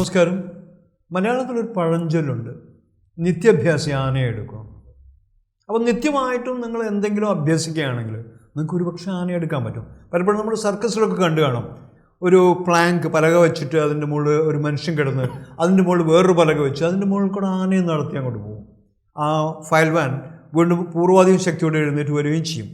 നമസ്കാരം. മലയാളത്തിലൊരു പഴഞ്ചൊല്ലുണ്ട്, നിത്യാഭ്യാസി ആനയെടുക്കും. അപ്പോൾ നിത്യമായിട്ടും നിങ്ങൾ എന്തെങ്കിലും അഭ്യസിക്കുകയാണെങ്കിൽ നിങ്ങൾക്ക് ഒരുപക്ഷെ ആനയെടുക്കാൻ പറ്റും. പലപ്പോഴും നമ്മൾ സർക്കസിലൊക്കെ കണ്ടു കാണും, ഒരു പ്ലാങ്ക് പലക വെച്ചിട്ട് അതിൻ്റെ മുകളിൽ ഒരു മനുഷ്യൻ കിടന്ന് അതിൻ്റെ മുകളിൽ വേറൊരു പലക വെച്ച് അതിൻ്റെ മുകളിൽ കൂടെ ആനയെ നടത്തി അങ്ങോട്ട് പോകും. ആ ഫയൽവാൻ വീണ്ടും പൂർവാധികം ശക്തിയോടെ എഴുന്നേറ്റ് വരികയും ചെയ്യും.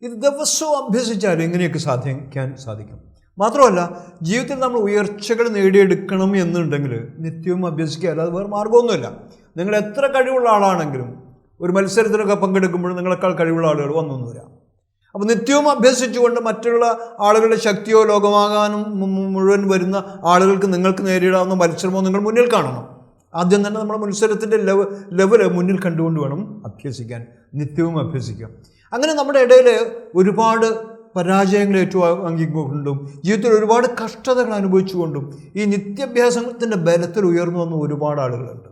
ഇത് ദിവസവും അഭ്യസിച്ചാൽ ഇങ്ങനെയൊക്കെ സാധിക്കാൻ സാധിക്കും. മാത്രമല്ല, ജീവിതത്തിൽ നമ്മൾ ഉയർച്ചകൾ നേടിയെടുക്കണം എന്നുണ്ടെങ്കിൽ നിത്യവും അഭ്യസിക്കുക, അല്ലാതെ വേറെ മാർഗമൊന്നുമില്ല. നിങ്ങൾ എത്ര കഴിവുള്ള ആളാണെങ്കിലും ഒരു മത്സരത്തിലൊക്കെ പങ്കെടുക്കുമ്പോൾ നിങ്ങളെക്കാൾ കഴിവുള്ള ആളുകൾ വന്നൊന്നും വരാം. അപ്പോൾ നിത്യവും അഭ്യസിച്ചുകൊണ്ട് മറ്റുള്ള ആളുകളുടെ ശക്തിയോ ലോകമാകാനും മുഴുവൻ വരുന്ന ആളുകൾക്ക് നിങ്ങൾക്ക് നേരിടാവുന്ന മത്സരമോ നിങ്ങൾ മുന്നിൽ കാണണം. ആദ്യം തന്നെ നമ്മുടെ മത്സരത്തിൻ്റെ ലെവല് മുന്നിൽ കണ്ടുകൊണ്ട് വേണം അഭ്യസിക്കാൻ, നിത്യവും അഭ്യസിക്കാം. അങ്ങനെ നമ്മുടെ ഇടയിൽ ഒരുപാട് പരാജയങ്ങൾ ഏറ്റുവാങ്ങിക്കൊണ്ടും ജീവിതത്തിൽ ഒരുപാട് കഷ്ടതകൾ അനുഭവിച്ചുകൊണ്ടും ഈ നിത്യാഭ്യാസത്തിൻ്റെ ബലത്തിൽ ഉയർന്നു വന്ന ഒരുപാട് ആളുകളുണ്ട്.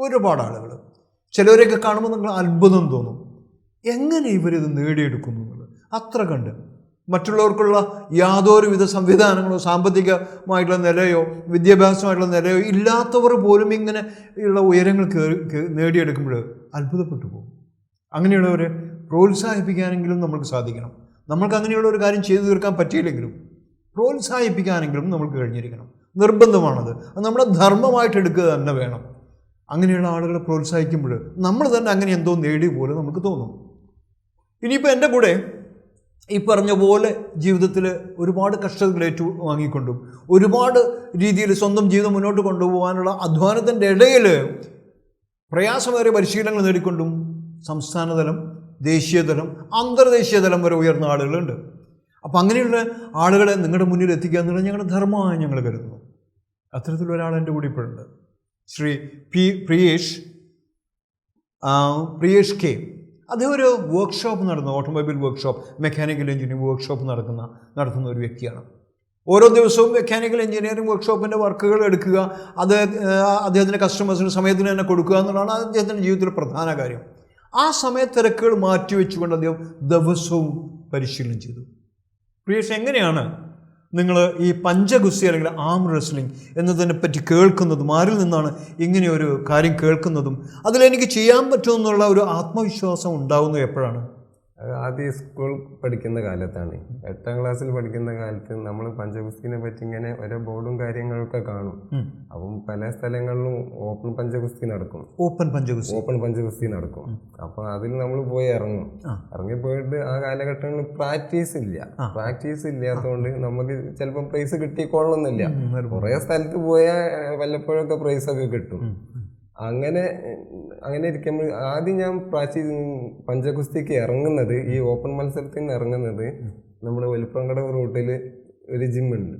ഒരുപാട് ആളുകൾ. ചിലവരെയൊക്കെ കാണുമ്പോൾ നിങ്ങൾ അത്ഭുതം തോന്നും, എങ്ങനെ ഇവരിത് നേടിയെടുക്കുന്നു എന്നുള്ളത്. അത്ര കണ്ട് മറ്റുള്ളവർക്കുള്ള യാതൊരുവിധ സംവിധാനങ്ങളോ സാമ്പത്തികമായിട്ടുള്ള നിലയോ വിദ്യാഭ്യാസമായിട്ടുള്ള നിലയോ ഇല്ലാത്തവർ പോലും ഇങ്ങനെ ഉള്ള ഉയരങ്ങൾ നേടിയെടുക്കുമ്പോൾ അത്ഭുതപ്പെട്ടു പോകും. അങ്ങനെയുള്ളവരെ പ്രോത്സാഹിപ്പിക്കാനെങ്കിലും നമ്മൾക്ക് സാധിക്കണം. നമ്മൾക്ക് അങ്ങനെയുള്ള ഒരു കാര്യം ചെയ്തു തീർക്കാൻ പറ്റിയില്ലെങ്കിലും പ്രോത്സാഹിപ്പിക്കാനെങ്കിലും നമ്മൾക്ക് കഴിഞ്ഞിരിക്കണം. നിർബന്ധമാണത്. അത് നമ്മുടെ ധർമ്മമായിട്ട് എടുക്കുക തന്നെ വേണം. അങ്ങനെയുള്ള ആളുകളെ പ്രോത്സാഹിക്കുമ്പോൾ നമ്മൾ തന്നെ അങ്ങനെ എന്തോ നേടിയ പോലെ നമുക്ക് തോന്നും. ഇനിയിപ്പോൾ എൻ്റെ കൂടെ ഈ പറഞ്ഞ പോലെ ജീവിതത്തിൽ ഒരുപാട് കഷ്ടതകൾ വാങ്ങിക്കൊണ്ടും ഒരുപാട് രീതിയിൽ സ്വന്തം ജീവിതം മുന്നോട്ട് കൊണ്ടുപോകാനുള്ള അധ്വാനത്തിൻ്റെ ഇടയിൽ പ്രയാസമേറിയ പരിശീലനങ്ങൾ നേടിക്കൊണ്ടും സംസ്ഥാനതലം, ദേശീയതലം, അന്തർദേശീയ തലം വരെ ഉയർന്ന ആളുകളുണ്ട്. അപ്പം അങ്ങനെയുള്ള ആളുകളെ നിങ്ങളുടെ മുന്നിൽ എത്തിക്കുക എന്നുള്ളത് ഞങ്ങളുടെ ധർമ്മമായി ഞങ്ങൾ കരുതുന്നു. അത്തരത്തിലൊരാൾ എൻ്റെ കൂടി ഇപ്പോഴുണ്ട്. ശ്രീ പ്രിയേഷ് കെ. അദ്ദേഹം ഒരു workshop automobile workshop, mechanical engineering workshop നടത്തുന്ന ഒരു വ്യക്തിയാണ്. ഓരോ ദിവസവും മെക്കാനിക്കൽ എഞ്ചിനീയറിംഗ് വർക്ക്ഷോപ്പിൻ്റെ വർക്കുകൾ എടുക്കുക, അത് അദ്ദേഹത്തിൻ്റെ കസ്റ്റമേഴ്സിന് സമയത്തിന് തന്നെ കൊടുക്കുക എന്നുള്ളതാണ് അദ്ദേഹത്തിൻ്റെ ജീവിതത്തിലെ പ്രധാന കാര്യം. ആ സമയത്തിരക്കുകൾ മാറ്റിവെച്ചുകൊണ്ട് അദ്ദേഹം ദിവസവും പരിശീലനം ചെയ്തു. പ്രിയേഷ്, എങ്ങനെയാണ് നിങ്ങൾ ഈ പഞ്ചഗുസ്തി അല്ലെങ്കിൽ ആം റെസ്ലിംഗ് എന്നതിനെ പറ്റി കേൾക്കുന്നതും ആരിൽ നിന്നാണ് ഇങ്ങനെയൊരു കാര്യം കേൾക്കുന്നതും അതിലെനിക്ക് ചെയ്യാൻ പറ്റുമെന്നുള്ള ഒരു ആത്മവിശ്വാസം ഉണ്ടാകുന്നത് എപ്പോഴാണ്? ആദ്യം സ്കൂൾ പഠിക്കുന്ന കാലത്താണ്. 8ാം ക്ലാസ്സിൽ പഠിക്കുന്ന കാലത്ത് നമ്മൾ പഞ്ചഗുസ്തിനെ പറ്റി ഇങ്ങനെ ഓരോ ബോർഡും കാര്യങ്ങളൊക്കെ കാണും. അപ്പം പല സ്ഥലങ്ങളിലും ഓപ്പൺ പഞ്ചഗുസ്തി നടക്കും. ഓപ്പൺ പഞ്ചഗുസ്തി നടക്കും. അപ്പോൾ അതിൽ നമ്മൾ പോയി ഇറങ്ങിപ്പോയിട്ട് ആ കാലഘട്ടങ്ങളിൽ പ്രാക്ടീസ് ഇല്ലാത്തതുകൊണ്ട് നമുക്ക് ചിലപ്പോൾ പ്രൈസ് കിട്ടിക്കൊള്ളുന്നില്ല. കുറേ സ്ഥലത്ത് പോയാൽ വല്ലപ്പോഴൊക്കെ പ്രൈസൊക്കെ കിട്ടും. അങ്ങനെ ഇരിക്കുമ്പോൾ ആദ്യം ഞാൻ പഞ്ചഗുസ്തിക്ക് ഇറങ്ങുന്നത്, ഈ ഓപ്പൺ മത്സരത്തിന് ഇറങ്ങുന്നത് നമ്മുടെ ഒലിപ്പങ്കടവ് റൂട്ടിൽ ഒരു ജിമ്മുണ്ട്.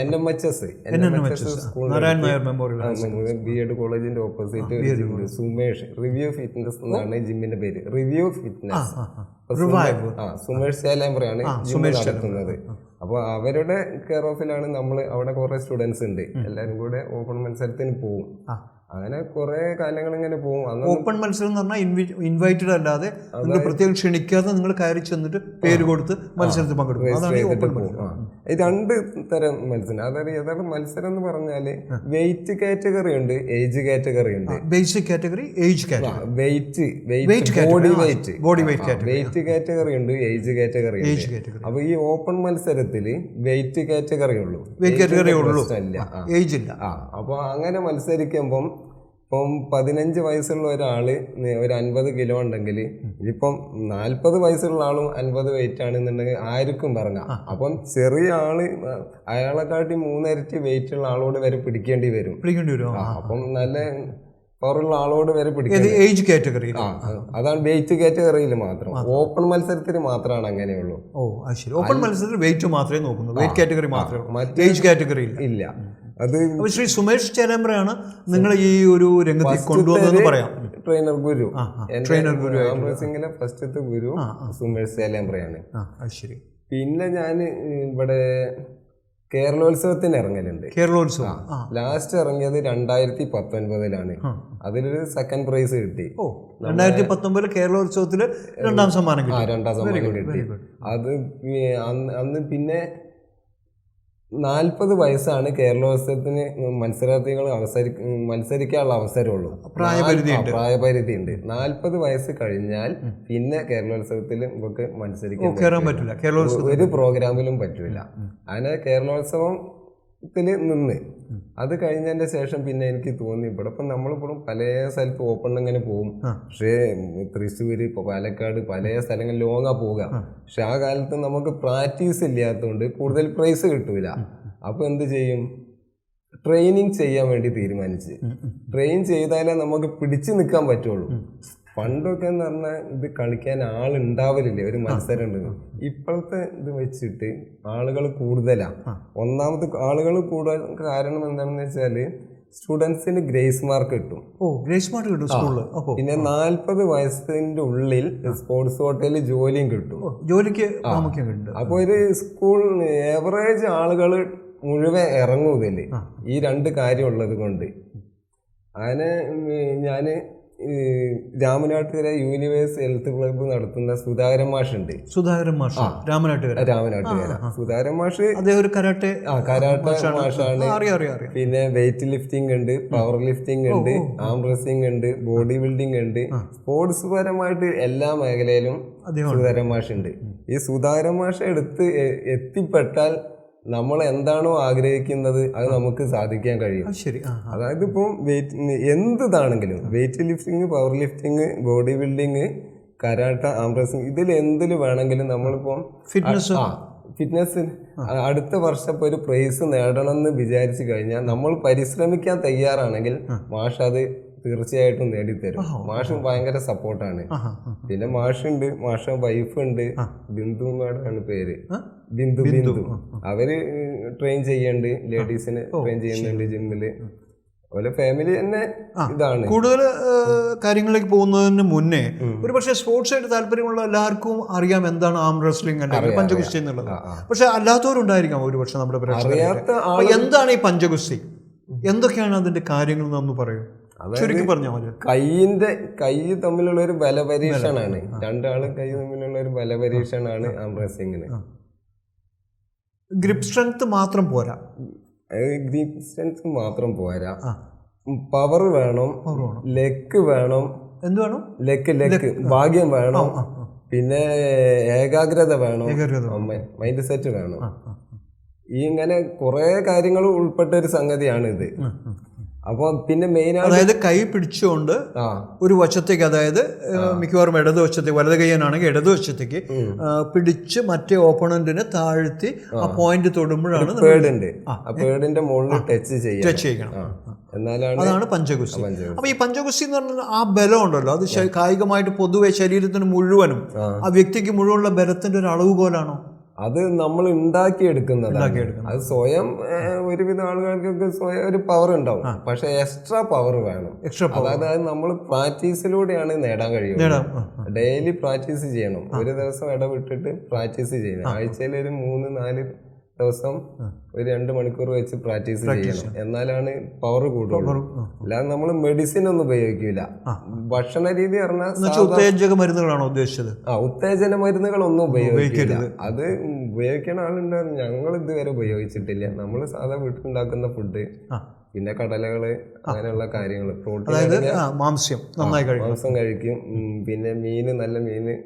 NMHS BEd കോളേജിന്റെ ഓപ്പോസിറ്റ് ഒരു ജിമ്മുണ്ട്, സുമേഷ് റിവ്യൂ ഫിറ്റ്നസ് എന്നാണ് ജിമ്മിന്റെ പേര്. റിവ്യൂ ഫിറ്റ്നസ് സുമേഷ് ചേലാമ്പ്രയാണ് ജിമ്മ് നടത്തുന്നത്. അപ്പോൾ അവരുടെ കെയർ ഓഫിലാണ് നമ്മൾ. അവിടെ കുറെ സ്റ്റുഡൻസ് ഉണ്ട്, എല്ലാവരും കൂടെ ഓപ്പൺ മത്സരത്തിന് പോകും. അങ്ങനെ കുറെ കാലങ്ങൾ ഇങ്ങനെ പോകും. ഓപ്പൺ മത്സരം എന്ന് പറഞ്ഞാൽ ഇൻവൈറ്റഡ് അല്ലാതെ നിങ്ങൾ പ്രത്യേകം ക്ഷണിക്കാതെ നിങ്ങൾ കയറി ചെന്നിട്ട് പേര് കൊടുത്ത് മത്സരത്തിൽ പങ്കെടുക്കും. ഇത് 2 തരം മത്സരം. അതായത് യഥാർത്ഥ മത്സരം എന്ന് പറഞ്ഞാല് വെയിറ്റ് കാറ്റഗറി ഉണ്ട്, ഏജ് കാറ്റഗറി ഉണ്ട്. Basic category, age category, body weight category ഉണ്ട്, ഏജ് കാറ്റഗറി. അപ്പൊ ഈ ഓപ്പൺ മത്സരത്തില് വെയിറ്റ് കാറ്റഗറി ഉള്ളൂ, ഏജ് ഇല്ല. അപ്പൊ അങ്ങനെ മത്സരിക്കുമ്പം ഇപ്പം 15 വയസ്സുള്ള ഒരാള് ഒരു 50 കിലോ ഉണ്ടെങ്കിൽ ഇതിപ്പം 40 വയസ്സുള്ള ആളും 50 വെയിറ്റ് ആണെന്നുണ്ടെങ്കിൽ ആർക്കും ഇറങ്ങാം. അപ്പം ചെറിയ ആള് അയാളെക്കാട്ടി 3 ഇരട്ടി വെയിറ്റ് ഉള്ള ആളോട് വരെ പിടിക്കേണ്ടി വരും. അപ്പം നല്ല പവറുള്ള ആളോട് വരെ പിടിക്കേണ്ടി. ഏജ് കാറ്റഗറി അതാണ് വെയിറ്റ് കാറ്റഗറിയിൽ മാത്രം. ഓപ്പൺ മത്സരത്തിന് മാത്രമാണ് അങ്ങനെയുള്ളൂ. ഓപ്പൺ മത്സരത്തിൽ വെയിറ്റ് മാത്രമേ നോക്കുന്നു, വെയിറ്റ് കാറ്റഗറി മാത്രമേ, ഏജ് കാറ്റഗറി ഇല്ല. അത് ശ്രീ സുമേഷ് ചേലാമ്പ്രയാണ് നിങ്ങൾ ഈ ഒരു രംഗത്തിൽ കൊണ്ടുവന്നെന്ന് പറയാം. ട്രെയിനർ ഗുരു ഫസ്റ്റത്തെ ഗുരു സുമേഷ് ചേലാമ്പ്രയാണ്. ശരി. പിന്നെ ഞാൻ ഇവിടെ കേരളോത്സവത്തിന് ഇറങ്ങലുണ്ട്. കേരളോത്സവം ലാസ്റ്റ് ഇറങ്ങിയത് 2019 അതിലൊരു സെക്കൻഡ് പ്രൈസ് കിട്ടി. 2019 കേരളോത്സവത്തില് 2ാം സമ്മാനം കിട്ടി. കിട്ടി. അത് അന്ന് പിന്നെ 40 വയസ്സാണ് കേരളോത്സവത്തിന് മത്സരാർത്ഥികൾ മത്സരിക്കാനുള്ള അവസരമുള്ളൂ. പ്രായപരിധി പ്രായപരിധി ഉണ്ട്. 40 വയസ്സ് കഴിഞ്ഞാൽ പിന്നെ കേരളോത്സവത്തിൽ നമുക്ക് മത്സരിക്കാൻ പറ്റില്ല. കേരളോത്സവം ഒരു പ്രോഗ്രാമിലും പറ്റില്ല. അങ്ങനെ കേരളോത്സവത്തിൽ നിന്ന് അത് കഴിഞ്ഞതിന്റെ ശേഷം പിന്നെ എനിക്ക് തോന്നി ഇവിടെ ഇപ്പം നമ്മളിപ്പോഴും പല സ്ഥലത്ത് ഓപ്പൺ ഇങ്ങനെ പോകും. പക്ഷേ തൃശ്ശൂര്, പാലക്കാട് പല സ്ഥലങ്ങളിൽ ലോങ്ങാ പോവുക. പക്ഷെ ആ കാലത്ത് നമുക്ക് പ്രാക്ടീസ് ഇല്ലാത്തതുകൊണ്ട് കൂടുതൽ പ്രൈസ് കിട്ടൂല. അപ്പൊ എന്ത് ചെയ്യും? ട്രെയിനിങ് ചെയ്യാൻ വേണ്ടി തീരുമാനിച്ച്. ട്രെയിൻ ചെയ്താലേ നമുക്ക് പിടിച്ചു നിൽക്കാൻ പറ്റുള്ളൂ. പണ്ടൊക്കെ എന്ന് പറഞ്ഞാൽ ഇത് കളിക്കാൻ ആളുണ്ടാവലില്ലേ, ഒരു മത്സരം ഉണ്ട്. ഇപ്പോഴത്തെ ഇത് വെച്ചിട്ട് ആളുകൾ കൂടുതലാണ്. ഒന്നാമത് ആളുകൾ കൂടുതൽ കാരണം എന്താണെന്ന് വെച്ചാല് സ്റ്റുഡൻസിന് ഗ്രേസ് മാർക്ക് കിട്ടും. പിന്നെ 40 വയസ്സിന്റെ ഉള്ളിൽ സ്പോർട്സ് ഹോട്ടലിൽ ജോലിയും കിട്ടും. ജോലിക്ക് അപ്പൊ ഒരു സ്കൂൾ ഏവറേജ് ആളുകൾ മുഴുവൻ ഇറങ്ങുന്നില്ലേ ഈ രണ്ട് കാര്യം ഉള്ളത് കൊണ്ട്. അങ്ങനെ ഞാന് രാമനാട്ടുകര യൂണിവേഴ്സ് ഹെൽത്ത് ക്ലബ്ബ് നടത്തുന്ന സുധാകരൻ മാഷ് ഉണ്ട്. രാമനാട്ടുകര സുധാകരൻ മാഷ് ഒരു കരാട്ടെ മാഷാണ്. പിന്നെ വെയിറ്റ് ലിഫ്റ്റിംഗ് ഉണ്ട്, പവർ ലിഫ്റ്റിംഗ് ഉണ്ട്, ആം റെസ്ലിംഗ് ഉണ്ട്, ബോഡി ബിൽഡിംഗ് ഉണ്ട്. സ്പോർട്സ് പരമായിട്ട് എല്ലാ മേഖലയിലും സുധാകരൻ മാഷ് ഉണ്ട്. ഈ സുധാകരൻ മാഷ് എത്തിപ്പെട്ടാൽ നമ്മൾ എന്താണോ ആഗ്രഹിക്കുന്നത് അത് നമുക്ക് സാധിക്കാൻ കഴിയും. അതായത് ഇപ്പം എന്താണെങ്കിലും weight lifting, power lifting, body building, karate, ആം റെസ്ലിംഗ്, ഇതിൽ എന്തിൽ വേണമെങ്കിലും നമ്മളിപ്പം ഫിറ്റ്നസ് അടുത്ത വർഷം ഇപ്പോൾ ഒരു പ്രൈസ് നേടണം എന്ന് വിചാരിച്ചു കഴിഞ്ഞാൽ നമ്മൾ പരിശ്രമിക്കാൻ തയ്യാറാണെങ്കിൽ മാഷ് അത് തീർച്ചയായിട്ടും നേടിത്തരും. മാഷ് ഭയങ്കര സപ്പോർട്ടാണ്. പിന്നെ മാഷുണ്ട്, മാഷ വൈഫ് ഉണ്ട്, ബിന്ദു മാഡാണ് പേര്, ബിന്ദു. അവര് ട്രെയിൻ ചെയ്യുന്നുണ്ട്, ലേഡീസിന് ട്രെയിൻ ചെയ്യുന്നുണ്ട് ജിമ്മില്. അതുപോലെ ഫാമിലി തന്നെ ഇതാണ്. കൂടുതൽ കാര്യങ്ങളിലേക്ക് പോകുന്നതിന് മുന്നേ ഒരു പക്ഷേ സ്പോർട്സ് ആയിട്ട് താല്പര്യമുള്ള എല്ലാവർക്കും അറിയാം എന്താണ് ആം റെസ്ലിംഗ് അല്ലെങ്കിൽ പഞ്ചഗുസ്തി എന്നുള്ളത്. പക്ഷെ അല്ലാത്തവരുണ്ടായിരിക്കാം ഒരു പക്ഷെ നമ്മുടെ പ്രേക്ഷകർ. എന്താണ് ഈ പഞ്ചഗുസ്തി, എന്തൊക്കെയാണ് അതിന്റെ കാര്യങ്ങൾ എന്ന് പറയും? കൈ തമ്മിലുള്ള ഒരു ബലപരീക്ഷണാണ്. രണ്ടാളും കൈ തമ്മിലുള്ള ഒരു ബലപരീക്ഷണാണ് ആം റെസ്ലിംഗിന്. ഗ്രിപ്പ് സ്ട്രെങ്ത് മാത്രം പോരാ. ഗ്രിപ്പ് സ്ട്രെങ്ത് മാത്രം പോരാ, പവർ വേണം, ലെഗ് വേണം. എന്ത് വേണം? ലെഗ് ഭാഗ്യം വേണം. പിന്നെ ഏകാഗ്രത വേണം, മൈൻഡ് സെറ്റ് വേണം. ഈ ഇങ്ങനെ കുറെ കാര്യങ്ങൾ ഉൾപ്പെട്ട ഒരു സംഗതിയാണ് ഇത്. അപ്പൊ പിന്നെ മെയിൻ അതായത് കൈ പിടിച്ചുകൊണ്ട് ഒരു വശത്തേക്ക്, അതായത് മിക്കവാറും ഇടതുവശത്തേക്ക്, വലത് കൈയ്യനാണെങ്കിൽ ഇടതുവശത്തേക്ക് പിടിച്ച് മറ്റേ ഓപ്പണന്റിനെ താഴ്ത്തി ആ പോയിന്റ് തൊടുമ്പോഴാണ് പേടിന്റെ മുകളിൽ ടച്ച് ചെയ്യണം. അതാണ് പഞ്ചഗുസ്തി. അപ്പൊ ഈ പഞ്ചഗുസ്തി എന്ന് പറഞ്ഞാൽ ആ ബലം ഉണ്ടല്ലോ, അത് കായികമായിട്ട് പൊതുവെ ശരീരത്തിന് മുഴുവനും ആ വ്യക്തിക്ക് മുഴുവനുള്ള ബലത്തിന്റെ ഒരു അളവുകോലാണോ? അത് നമ്മൾ ഉണ്ടാക്കിയെടുക്കുന്നതാണ്. അത് സ്വയം ഒരുവിധ ആളുകൾക്കൊക്കെ സ്വയം ഒരു പവർ ഉണ്ടാവും, പക്ഷെ എക്സ്ട്രാ പവർ വേണം. അതായത് നമ്മൾ പ്രാക്ടീസിലൂടെയാണ് നേടാൻ കഴിയുന്നത്. ഡെയിലി പ്രാക്ടീസ് ചെയ്യണം. ഒരു ദിവസം ഇടവിട്ടിട്ട് പ്രാക്ടീസ് ചെയ്യണം. ആഴ്ചയിൽ ഒരു 3-4 ദിവസം ഒരു 2 മണിക്കൂർ വെച്ച് പ്രാക്ടീസ് ചെയ്യണം. എന്നാലാണ് പവർ കൂടുള്ളൂ. അല്ലാതെ നമ്മൾ മെഡിസിൻ ഒന്നും ഉപയോഗിക്കില്ല. ഭക്ഷണ രീതി പറഞ്ഞാൽ ഉത്തേജക മരുന്നുകളാണോ ഉദ്ദേശിച്ചത്? ഉത്തേജന മരുന്നുകളൊന്നും ഉപയോഗിക്കരുത്. അത് ഉപയോഗിക്കണ ആളുണ്ടായിരുന്നു, ഞങ്ങൾ ഇതുവരെ ഉപയോഗിച്ചിട്ടില്ല. നമ്മൾ സാധാ വീട്ടിലുണ്ടാക്കുന്ന ഫുഡ്, പിന്നെ കടലകള്, അങ്ങനെയുള്ള കാര്യങ്ങൾ, പ്രോട്ടീൻ, മാംസം കഴിക്കും. പിന്നെ മീന്, നല്ല മീന്.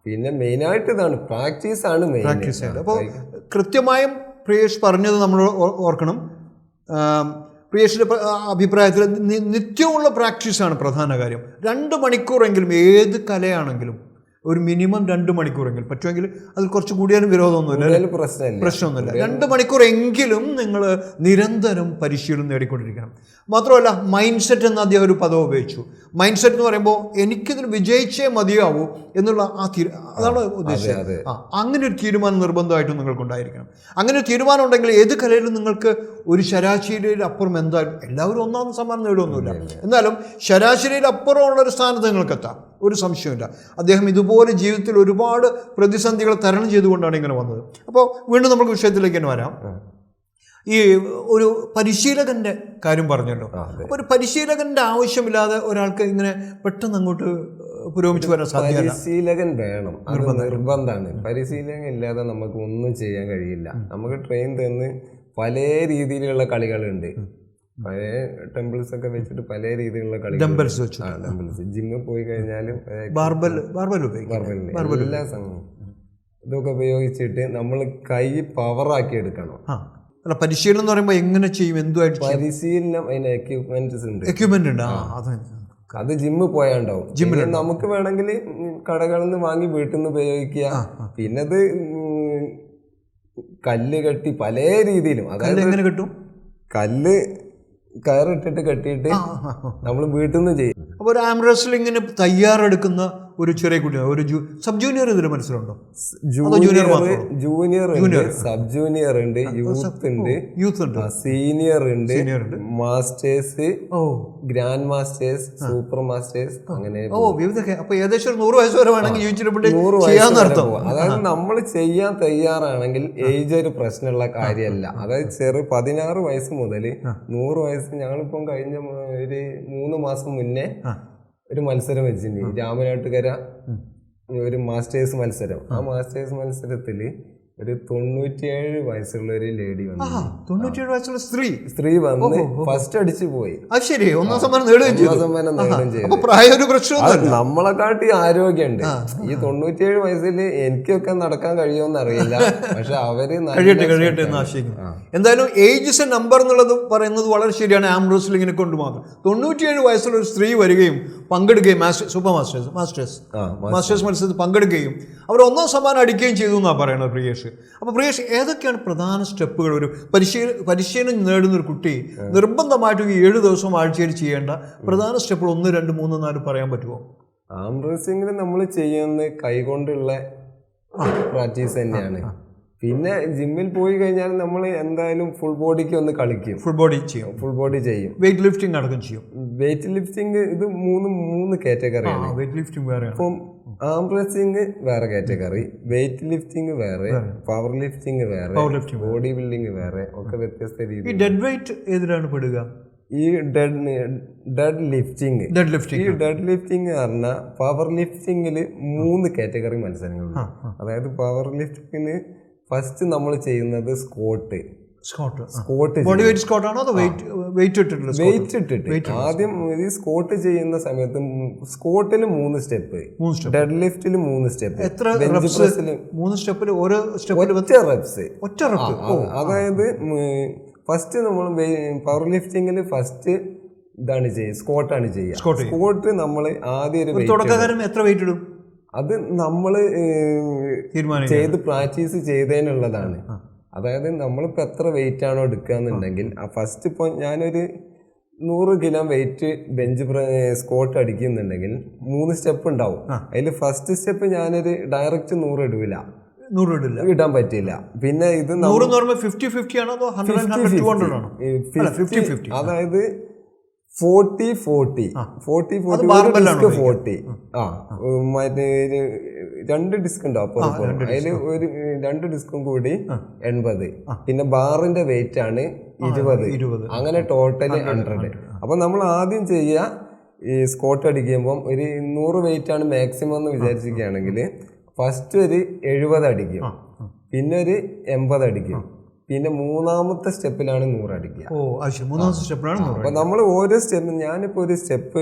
പിന്നെ മെയിനായിട്ട് ഇതാണ് പ്രാക്ടീസ് ആണ് മെയിൻ. അപ്പോൾ കൃത്യമായും പ്രിയേഷ് പറഞ്ഞത് നമ്മൾ ഓർക്കണം. പ്രിയേഷിന്റെ അഭിപ്രായത്തിൽ നിത്യമുള്ള പ്രാക്ടീസാണ് പ്രധാന കാര്യം. 2 മണിക്കൂറെങ്കിലും ഏത് കലയാണെങ്കിലും ഒരു മിനിമം 2 മണിക്കൂറെങ്കിലും, പറ്റുമെങ്കിൽ അതിൽ കുറച്ച് കൂടിയാലും വിരോധമൊന്നുമില്ല, പ്രശ്നമൊന്നുമില്ല. 2 മണിക്കൂറെങ്കിലും നിങ്ങൾ നിരന്തരം പരിശീലനം നേടിക്കൊണ്ടിരിക്കണം. മാത്രമല്ല മൈൻഡ് സെറ്റ് എന്ന അദ്ദേഹം ഒരു പദം ഉപയോഗിച്ചു. മൈൻഡ് സെറ്റ് എന്ന് പറയുമ്പോൾ എനിക്കിതിൽ വിജയിച്ചേ മതിയാവൂ എന്നുള്ള അതാണ് ഉദ്ദേശിച്ചത്. അങ്ങനെ ഒരു തീരുമാനം നിർബന്ധമായിട്ടും നിങ്ങൾക്കുണ്ടായിരിക്കണം. അങ്ങനെ ഒരു തീരുമാനം ഉണ്ടെങ്കിൽ ഏത് കലയിലും നിങ്ങൾക്ക് ഒരു ശരാശരിയിൽ അപ്പുറം എന്തായാലും, എല്ലാവരും 1-ാം സമ്മാനം നേടുമൊന്നുമില്ല, എന്നാലും ശരാശരിയിൽ അപ്പുറമുള്ള ഒരു സ്ഥാനത്ത് നിങ്ങൾക്ക് എത്താം, ഒരു സംശയമില്ല. അദ്ദേഹം ഇതുപോലെ ജീവിതത്തിൽ ഒരുപാട് പ്രതിസന്ധികൾ തരണം ചെയ്തുകൊണ്ടാണ് ഇങ്ങനെ വന്നത്. അപ്പോൾ വീണ്ടും നമുക്ക് വിഷയത്തിലേക്ക് തന്നെ വരാം. ഈ ഒരു പരിശീലകന്റെ കാര്യം പറഞ്ഞല്ലോ. അപ്പോൾ ഒരു പരിശീലകന്റെ ആവശ്യമില്ലാതെ ഒരാൾക്ക് ഇങ്ങനെ പെട്ടെന്ന് അങ്ങോട്ട് പുരോഗമിച്ചു വരാൻ സാധ്യമല്ല. പരിശീലകൻ വേണം, അത് നിർബന്ധമാണ്. പരിശീലകൻ ഇല്ലാതെ നമുക്ക് ഒന്നും ചെയ്യാൻ കഴിയില്ല. നമുക്ക് ട്രെയിൻ തന്ന് പല രീതിയിലുള്ള കളികളുണ്ട്. പഴയ ടെമ്പിൾസ് ഒക്കെ വെച്ചിട്ട് പല രീതിയിലുള്ള കളികൾ, ഡംബൽസ് വെച്ചു, ടെമ്പിൾസ്. ജിമ്മിൽ പോയി കഴിഞ്ഞാലും ബാർബൽ എല്ലാ സംഭവം ഇതൊക്കെ ഉപയോഗിച്ചിട്ട് നമ്മൾ കൈ പവറാക്കി എടുക്കണം. അല്ല, പരിശീലനം എന്ന് പറയുമ്പോൾ എങ്ങനെ ചെയ്യും, എന്തുമായിട്ട് പരിശീലനം അതിന് എക്യുപ്മെന്റ് ഉണ്ട്. അത് ജിമ്മിൽ പോയാണ്ടാവും. ജിമ്മിൽ നമുക്ക് വേണമെങ്കിൽ കടകളിൽ നിന്ന് വാങ്ങി വീട്ടിൽ നിന്ന് ഉപയോഗിക്കുക. പിന്നെ അത് കല്ല് കെട്ടി പല രീതിയിലും, അതായത് എങ്ങനെ കിട്ടും, കല്ല് കയറിട്ടിട്ട് കെട്ടിയിട്ട് നമ്മൾ വീട്ടിൽ നിന്ന് ചെയ്യും. അപ്പോൾ ഒരു ആം റെസ്ലിങ്ങിന് തയ്യാറെടുക്കുന്ന ഒരു ചെറിയ കുട്ടി, ഒരു സബ് ജൂനിയർ ഇതിൽ മനസ്സിലുണ്ടോ? ജൂനിയർ ഉണ്ട്, സബ് ജൂനിയർ ഉണ്ട്, യൂത്ത് ഉണ്ട്, സീനിയർ ഉണ്ട്, masters, grand masters, super masters, അങ്ങനെ അപ്പൊ ഏകദേശം 100 വയസ്സ് വരെ വേണമെങ്കിൽ 100 വയസ്സ്. അതായത് നമ്മൾ ചെയ്യാൻ തയ്യാറാണെങ്കിൽ ഏജ് ഒരു പ്രശ്നമുള്ള കാര്യമല്ല. അതായത് 16 വയസ്സ് മുതൽ 100 വയസ്സ്. ഞങ്ങളിപ്പം കഴിഞ്ഞ ഒരു 3 മാസം മുന്നേ ഒരു മത്സരം വെച്ചിട്ടുണ്ട്, രാമനാട്ടുകര ഒരു മാസ്റ്റേഴ്സ് മത്സരം. ആ മാസ്റ്റേഴ്സ് മത്സരത്തിൽ ഒരു 97 വയസ്സുള്ള ഒരു ലേഡി വന്നു. 97 വയസ്സുള്ള സ്ത്രീ വന്ന് ഫസ്റ്റ് അടിച്ചു പോയി. അത് ശരി, ഒന്നാം സമ്മാനം നേടുകയും ചെയ്തു. നമ്മളെക്കാട്ടി ആരോഗ്യമുണ്ട്. ഈ 97 വയസ്സിൽ എനിക്കൊക്കെ നടക്കാൻ കഴിയുമെന്ന് അറിയില്ല, പക്ഷെ അവര് കഴിയട്ടെ എന്ന് ആശിക്കുന്നു. എന്തായാലും ഏജ് നമ്പർ എന്നുള്ളത് പറയുന്നത് വളരെ ശരിയാണ്. ആം റെസ്ലിങ്ങിനെ കൊണ്ട് മാത്രം 97 വയസ്സുള്ള ഒരു സ്ത്രീ വരികയും പങ്കെടുക്കുകയും സൂപ്പർ മാസ്റ്റേഴ്സ് മത്സരത്തിൽ പങ്കെടുക്കുകയും അവർ ഒന്നാം സമ്മാനം അടിക്കുകയും ചെയ്തു എന്നാണ് പറയുന്നത് പ്രിയേഷ്. അപ്പോൾ പ്രിയേഷ്, ഏതൊക്കെയാണ് പ്രധാന സ്റ്റെപ്പുകൾ ഒരു പരിശീലനം നേടുന്ന ഒരു കുട്ടി നിർബന്ധമായിട്ടും 7 ദിവസം ആഴ്ചയിൽ ചെയ്യേണ്ട പ്രധാന സ്റ്റെപ്പുകൾ 1, 2, 3, 4 പറയാൻ പറ്റുമോ? ആം റെസ്ലിങ്ങിൽ നമ്മൾ ചെയ്യുന്ന കൈകൊണ്ടുള്ള പ്രാക്ടീസ് തന്നെയാണ്. പിന്നെ ജിമ്മിൽ പോയി കഴിഞ്ഞാൽ നമ്മൾ എന്തായാലും ഫുൾ ബോഡിക്ക് ഒന്ന് കളിക്കും, ഫുൾ ബോഡി ചെയ്യും, വെയിറ്റ് ലിഫ്റ്റിംഗ് അടക്കം ചെയ്യും. വെയിറ്റ് ലിഫ്റ്റിംഗ് ഇത് മൂന്ന് കാറ്റഗറിയാണ്. വെയിറ്റ് ലിഫ്റ്റിംഗ് വേറെ, അപ്പം ആം റെസ്ലിംഗ് വേറെ കാറ്റഗറി, വെയിറ്റ് ലിഫ്റ്റിംഗ് വേറെ, പവർ ലിഫ്റ്റിംഗ് വേറെ, ബോഡി ബിൽഡിംഗ് വേറെ, ഒക്കെ വ്യത്യസ്ത രീതി. ഈ ഡെഡ് വെയിറ്റ് ഏതിലാണ് പെടുക? ഈ ഡെഡ് ലിഫ്റ്റിംഗ് പറഞ്ഞാൽ പവർ ലിഫ്റ്റിംഗിൽ 3 കാറ്റഗറി മത്സരങ്ങളുണ്ട്. അതായത് പവർ ലിഫ്റ്റിംഗിന് ഫസ്റ്റ് നമ്മൾ ചെയ്യുന്നത് സ്ക്വാട്ട്. ബോഡി വെയിറ്റ് സ്ക്വാട്ട് ആണോ അതോ വെയിറ്റ് ഇട്ടിട്ട് ആദ്യം ഈ സ്ക്വാട്ട് ചെയ്യുന്ന സമയത്ത് സ്ക്വാട്ടിൽ 3 സ്റ്റെപ്പ്, ഡെഡ് ലിഫ്റ്റിൽ 3 സ്റ്റെപ്പ്, ബെഞ്ച് പ്രസ്സിൽ 3 സ്റ്റെപ്പിൽ ഓരോ സ്റ്റെപ്പിൽ ഒറ്റ റെപ്സ്. അതായത് ഫസ്റ്റ് നമ്മൾ പവർ ലിഫ്റ്റിംഗിൽ ഫസ്റ്റ് ഇതാണ് ചെയ്യുക, സ്ക്വാട്ടാണ് ചെയ്യുക. സ്ക്വാട്ട് നമ്മൾ ആദ്യം ഒരു തുടക്കക്കാരൻ എത്ര വെയിറ്റ് ഇടും അത് നമ്മൾ ചെയ്ത് പ്രാക്ടീസ് ചെയ്തതിനുള്ളതാണ്. അതായത് നമ്മളിപ്പോൾ എത്ര വെയിറ്റ് ആണോ എടുക്കുകയെന്നുണ്ടെങ്കിൽ ഫസ്റ്റ് ഇപ്പോൾ ഞാനൊരു 100 കിലോ വെയിറ്റ് ബെഞ്ച് സ്ക്വാട്ട് അടിക്കുന്നുണ്ടെങ്കിൽ 3 സ്റ്റെപ്പ് ഉണ്ടാവും. അതിൽ ഫസ്റ്റ് സ്റ്റെപ്പ് ഞാനൊരു ഡയറക്റ്റ് 100 ഇടൂല, 100 ഇടാൻ പറ്റില്ല. പിന്നെ ഇത് 50-50 ആണോ അതോ 100-200 ആണോ? 50-50. അതായത് 40-40 മറ്റേ 2 ഡിസ്ക് ഉണ്ടാവും. അതിൽ ഒരു 2 ഡിസ്കും കൂടി 80. പിന്നെ ബാറിന്റെ വെയിറ്റ് ആണ് 20. അങ്ങനെ ടോട്ടൽ 100. അപ്പൊ നമ്മൾ ആദ്യം ചെയ്യുക ഈ സ്ക്വാട്ട് അടിക്കുമ്പോൾ ഒരു 100 വെയിറ്റ് ആണ് മാക്സിമം എന്ന് വിചാരിച്ചിരിക്കുകയാണെങ്കിൽ ഫസ്റ്റ് ഒരു 70 അടിക്കും, പിന്നെ ഒരു 80 അടിക്കും, പിന്നെ 3ാമത്തെ സ്റ്റെപ്പിലാണ് 100 അടിക്കുക. അപ്പൊ നമ്മൾ ഓരോ സ്റ്റെപ്പ്, ഞാനിപ്പോ ഒരു സ്റ്റെപ്പ്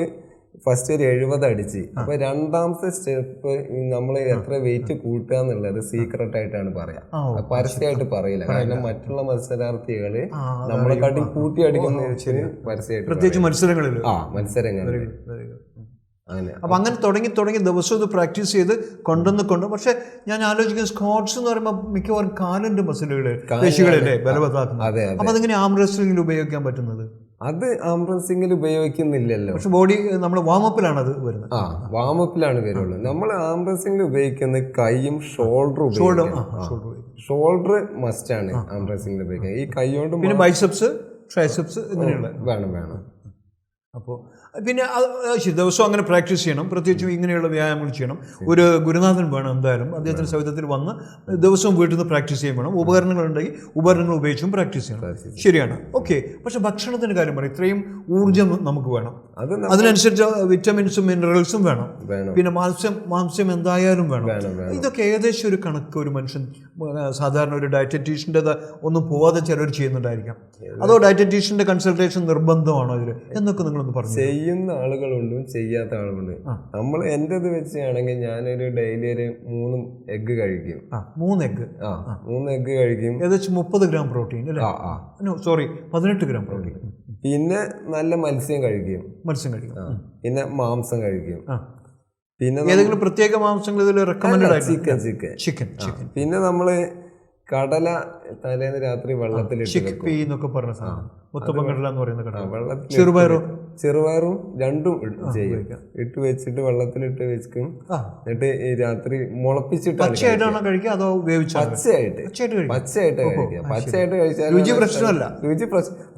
ഫസ്റ്റ് ഒരു 70 അടിച്ച്, അപ്പൊ 2ാമത്തെ സ്റ്റെപ്പ് നമ്മൾ എത്ര വെയിറ്റ് കൂട്ടുക എന്നുള്ളത് സീക്രട്ട് ആയിട്ടാണ് പറയാ, പരസ്യമായിട്ട് പറയില്ല. കാരണം മറ്റുള്ള മത്സരാർത്ഥികള് നമ്മളെക്കാട്ടി കൂട്ടി അടിക്കുന്ന പരസ്യമായിട്ട്, പ്രത്യേകിച്ച് മത്സരങ്ങളിൽ. അപ്പം അങ്ങനെ തുടങ്ങി ദിവസവും ഇത് പ്രാക്ടീസ് ചെയ്ത് കൊണ്ടുവന്ന് പക്ഷെ ഞാൻ ആലോചിക്കുന്ന സ്ക്വാട്സ് എന്ന് പറയുമ്പോൾ മിക്കവാറും കാലിന്റെ മസിലുകളെ പേശികളല്ലേ ബലവത്താക്കുന്നത്. അപ്പം അതെങ്ങനെ ആം റെസ്ലിംഗിൽ ഉപയോഗിക്കാൻ പറ്റുന്നത്? അത് ആം റെസ്ലിംഗിൽ ഉപയോഗിക്കുന്നില്ലല്ലോ, പക്ഷെ ബോഡി നമ്മൾ വാമപ്പിലാണ് അത് വരുന്നത്. വാമപ്പിലാണ് വരുള്ളൂ. നമ്മൾ ആം റെസ്ലിംഗിൽ ഉപയോഗിക്കുന്ന കൈയും ഷോൾഡറും. ഷോൾഡർ മസ്റ്റ് ആണ് ആം റെസ്ലിംഗിൽ ഉപയോഗിക്കുന്നത്. ഈ കൈ കൊണ്ട് പിന്നെ ബൈസെപ്സ്, ട്രൈസെപ്സ് ഇങ്ങനെയുള്ള വേണം. അപ്പോൾ പിന്നെ ശരി, ദിവസവും അങ്ങനെ പ്രാക്ടീസ് ചെയ്യണം. പ്രത്യേകിച്ചും ഇങ്ങനെയുള്ള വ്യായാമങ്ങൾ ചെയ്യണം. ഒരു ഗുരുനാഥൻ വേണം എന്തായാലും. അദ്ദേഹത്തിൻ്റെ സൗകര്യത്തിൽ വന്ന് ദിവസവും വീട്ടിൽ നിന്ന് പ്രാക്ടീസ് ചെയ്യാൻ വേണം. ഉപകരണങ്ങളുണ്ടെങ്കിൽ ഉപകരണങ്ങൾ ഉപയോഗിച്ചും പ്രാക്ടീസ് ചെയ്യണം. ശരിയാണ്, ഓക്കെ. പക്ഷേ ഭക്ഷണത്തിൻ്റെ കാര്യം പറയും, ഇത്രയും ഊർജ്ജം നമുക്ക് വേണം. അതിനനുസരിച്ച് വിറ്റമിൻസും മിനറൽസും വേണം. പിന്നെ മാംസ്യം എന്തായാലും വേണം. ഇതൊക്കെ ഏകദേശം ഒരു കണക്ക് ഒരു മനുഷ്യൻ സാധാരണ ഒരു ഡയറ്ററ്റീഷ്യൻ്റെത് ഒന്നും പോവാതെ ചിലർ ചെയ്യുന്നുണ്ടായിരിക്കാം. അതോ ഡയറ്ററ്റീഷ്യൻ്റെ കൺസൾട്ടേഷൻ നിർബന്ധമാണോ ഇതിൽ എന്നൊക്കെ നിങ്ങളൊന്ന് പറഞ്ഞു. ചെയ്യുന്ന ആളുകളുണ്ട്, ചെയ്യാത്ത ആളുകളുണ്ട്. നമ്മൾ എൻ്റെ ഇത് വെച്ചാണെങ്കിൽ ഞാനൊരു ഡെയിലി ഒരു 3 എഗ്ഗ് കഴിക്കും. 3 എഗ്ഗ് 3 എഗ്ഗ് കഴിക്കും. ഏകദേശം 30 ഗ്രാം പ്രോട്ടീൻ അല്ലേ? Sorry, 18 gram protein. പിന്നെ നല്ല മത്സ്യം കഴിക്കും. പിന്നെ മാംസം കഴിക്കും. പിന്നെ ഏതെങ്കിലും പ്രത്യേക മാംസങ്ങൾ ഇതിൽ റെക്കമെൻഡ്? ചിക്കൻ. പിന്നെ നമ്മള് കടല തലേന്ന് രാത്രി വെള്ളത്തിലിട്ട് ചെറുപയറും രണ്ടും ചെയ്യും. ഇട്ട് വെച്ചിട്ട് വെള്ളത്തിലിട്ട് വെച്ചിക്കും. എന്നിട്ട് ഈ രാത്രി മുളപ്പിച്ചിട്ട് പച്ചയായിട്ടാണോ കഴിക്കുക അതോ പച്ചയായിട്ട് കഴിക്കുക. പച്ചയായിട്ട് കഴിച്ചാൽ രുചി പ്രശ്നമല്ല.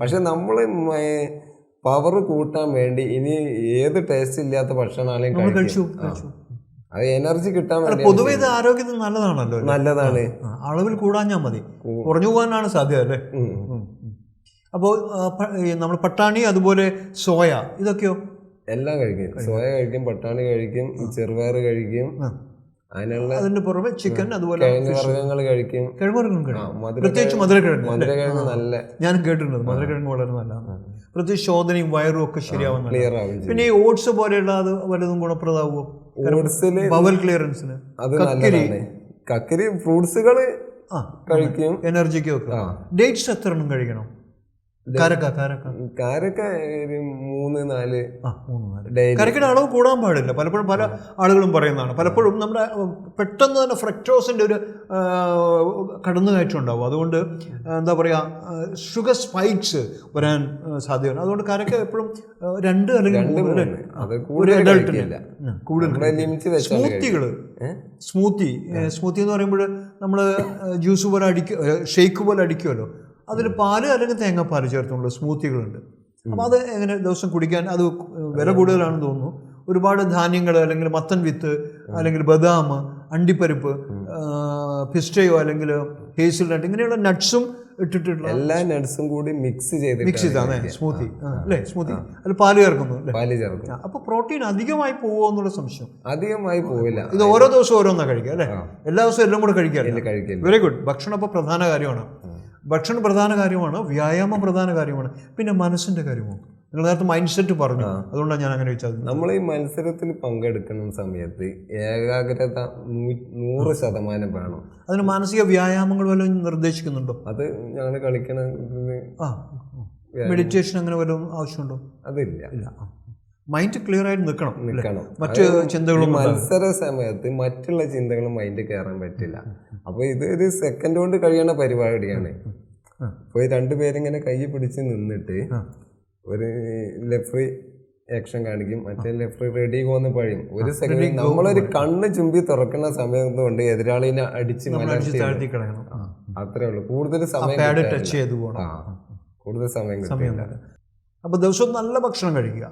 പക്ഷെ നമ്മള് പവർ കൂട്ടാൻ വേണ്ടി ഇനി ഏത് ടേസ്റ്റ് ഇല്ലാത്ത ഭക്ഷണമാണെങ്കിലും കഴിച്ചു. അത് എനർജി കിട്ടാൻ വേണ്ടി. പൊതുവെ ഇത് ആരോഗ്യത്തിന് നല്ലതാണല്ലോ. നല്ലതാണ്. അളവിൽ കൂടാഞ്ഞാൽ മതി, കുറഞ്ഞു പോകാനാണ് സാധ്യത അല്ലേ? അപ്പോൾ നമ്മൾ പട്ടാണി അതുപോലെ സോയ ഇതൊക്കെയോ എല്ലാം കഴിക്കും. സോയ കഴിക്കും, പട്ടാണി കഴിക്കും, ചെറുപയർ കഴിക്കും. അതിന്റെ പുറമെ ചിക്കൻ അതുപോലെ കിഴങ്ങുവർഗ്ഗങ്ങൾ കഴിക്കും. പ്രത്യേകിച്ച് മധുരക്കിഴങ്ങ് നല്ല ഞാൻ കേട്ടിട്ടുണ്ട്. മധുരക്കിഴങ്ങ് വളരെ നല്ലതാണ്. പ്രത്യേകിച്ച് ശോധനയും വയറും ഒക്കെ ശരിയാവുന്ന. പിന്നെ ഈ ഓട്സ് പോലെയുള്ള അത് വലുതും ഗുണപ്രദമാവുമോ? ബവൽ ക്ലിയറൻസിന് അത് നല്ലതാണ്. കക്കരി ഫ്രൂട്ട്സുകള് കഴിക്കും, എനർജിക്കും ഒക്കെ. ഡേറ്റ്സ് എത്ര എണ്ണം കഴിക്കണം? കാരക്ക 3-4. കരക്കയുടെ അളവ് കൂടാൻ പാടില്ല. പലപ്പോഴും പല ആളുകളും പറയുന്നതാണ്. പലപ്പോഴും നമ്മുടെ പെട്ടെന്ന് തന്നെ ഫ്രക്ടോസിൻ്റെ ഒരു കടന്നുകയറ്റം ഉണ്ടാവും. അതുകൊണ്ട് എന്താ പറയുക, ഷുഗർ സ്പൈക്സ് വരാൻ സാധ്യതയാണ്. അതുകൊണ്ട് കരക്ക എപ്പോഴും 2 അല്ലെങ്കിൽ 3 ഒരു അഡൾട്ടിനില്ല കൂടുതൽ. സ്മൂത്തി എന്ന് പറയുമ്പോൾ നമ്മൾ ജ്യൂസ് പോലെ ഷെയ്ക്ക് പോലെ അടിക്കുമല്ലോ. അതിൽ പാല് അല്ലെങ്കിൽ തേങ്ങാപ്പാൽ ചേർത്തുള്ള സ്മൂത്തികളുണ്ട്. അപ്പോൾ അത് എങ്ങനെ ദിവസം കുടിക്കാൻ? അത് വില കൂടുതലാണെന്ന് തോന്നുന്നു. ഒരുപാട് ധാന്യങ്ങൾ അല്ലെങ്കിൽ മത്തൻ വിത്ത് അല്ലെങ്കിൽ ബദാം, അണ്ടിപ്പരിപ്പ്, പിസ്റ്റയോ അല്ലെങ്കിൽ ഹേസിൽനട്ട് ഇങ്ങനെയുള്ള നട്ട്സും ഇട്ടിട്ടുള്ള എല്ലാ നട്ട്സും കൂടി മിക്സ് ചെയ്താണ് സ്മൂത്തി അല്ലേ? സ്മൂത്തി അതിൽ പാല് ചേർക്കുന്നു. അപ്പോൾ പ്രോട്ടീൻ അധികമായി പോകുമോ എന്നുള്ള സംശയം. അധികമായി പോവില്ല. ഇത് ഓരോ ദിവസവും ഓരോന്നാണ് കഴിക്കുക അല്ലേ? എല്ലാ ദിവസവും എല്ലാം കൂടെ കഴിക്കാറില്ല. Very good. ഭക്ഷണം അപ്പോൾ പ്രധാന കാര്യമാണ്. ഭക്ഷണം പ്രധാന കാര്യമാണ്, വ്യായാമം പ്രധാന കാര്യമാണ്. പിന്നെ മനസ്സിൻ്റെ കാര്യമോ? നിങ്ങൾ നേരത്തെ മൈൻഡ് സെറ്റ് പറഞ്ഞു, അതുകൊണ്ടാണ് ഞാൻ അങ്ങനെ ചോദിച്ചത്. നമ്മൾ ഈ മത്സരത്തിൽ പങ്കെടുക്കുന്ന സമയത്ത് ഏകാഗ്രത 100% വേണം. അതിന് മാനസിക വ്യായാമങ്ങൾ വല്ലതും നിർദ്ദേശിക്കുന്നുണ്ടോ? അത് ഞങ്ങൾ കളിക്കണ മെഡിറ്റേഷൻ അങ്ങനെ വല്ലതും ആവശ്യമുണ്ടോ? അതില്ല. മൈൻഡ് ക്ലിയർ ആയിട്ട് നിൽക്കണം. മറ്റ് ചിന്തകളും മത്സര സമയത്ത് മറ്റുള്ള ചിന്തകളും മൈൻഡ് കയറാൻ പറ്റില്ല. അപ്പോൾ ഇത് ഒരു സെക്കൻഡ് കൊണ്ട് കഴിയണ പരിപാടിയാണ്. അപ്പോൾ 2 പേരിങ്ങനെ കൈ പിടിച്ച് നിന്നിട്ട് ഒരു ലെഫ്രി ആക്ഷൻ കാണിക്കും, മറ്റേ ലെഫ്രി റെഡി പോന്ന് പഴിയും. ഒരു സെക്കൻഡ് നമ്മളൊരു കണ്ണ് ചുമ്പി തുറക്കുന്ന സമയം കൊണ്ട് എതിരാളിനെ അടിച്ച് അത്രേ ഉള്ളൂ. കൂടുതൽ സമയം കിട്ടില്ല. അപ്പോൾ ദിവസവും നല്ല ഭക്ഷണം കഴിക്കുക,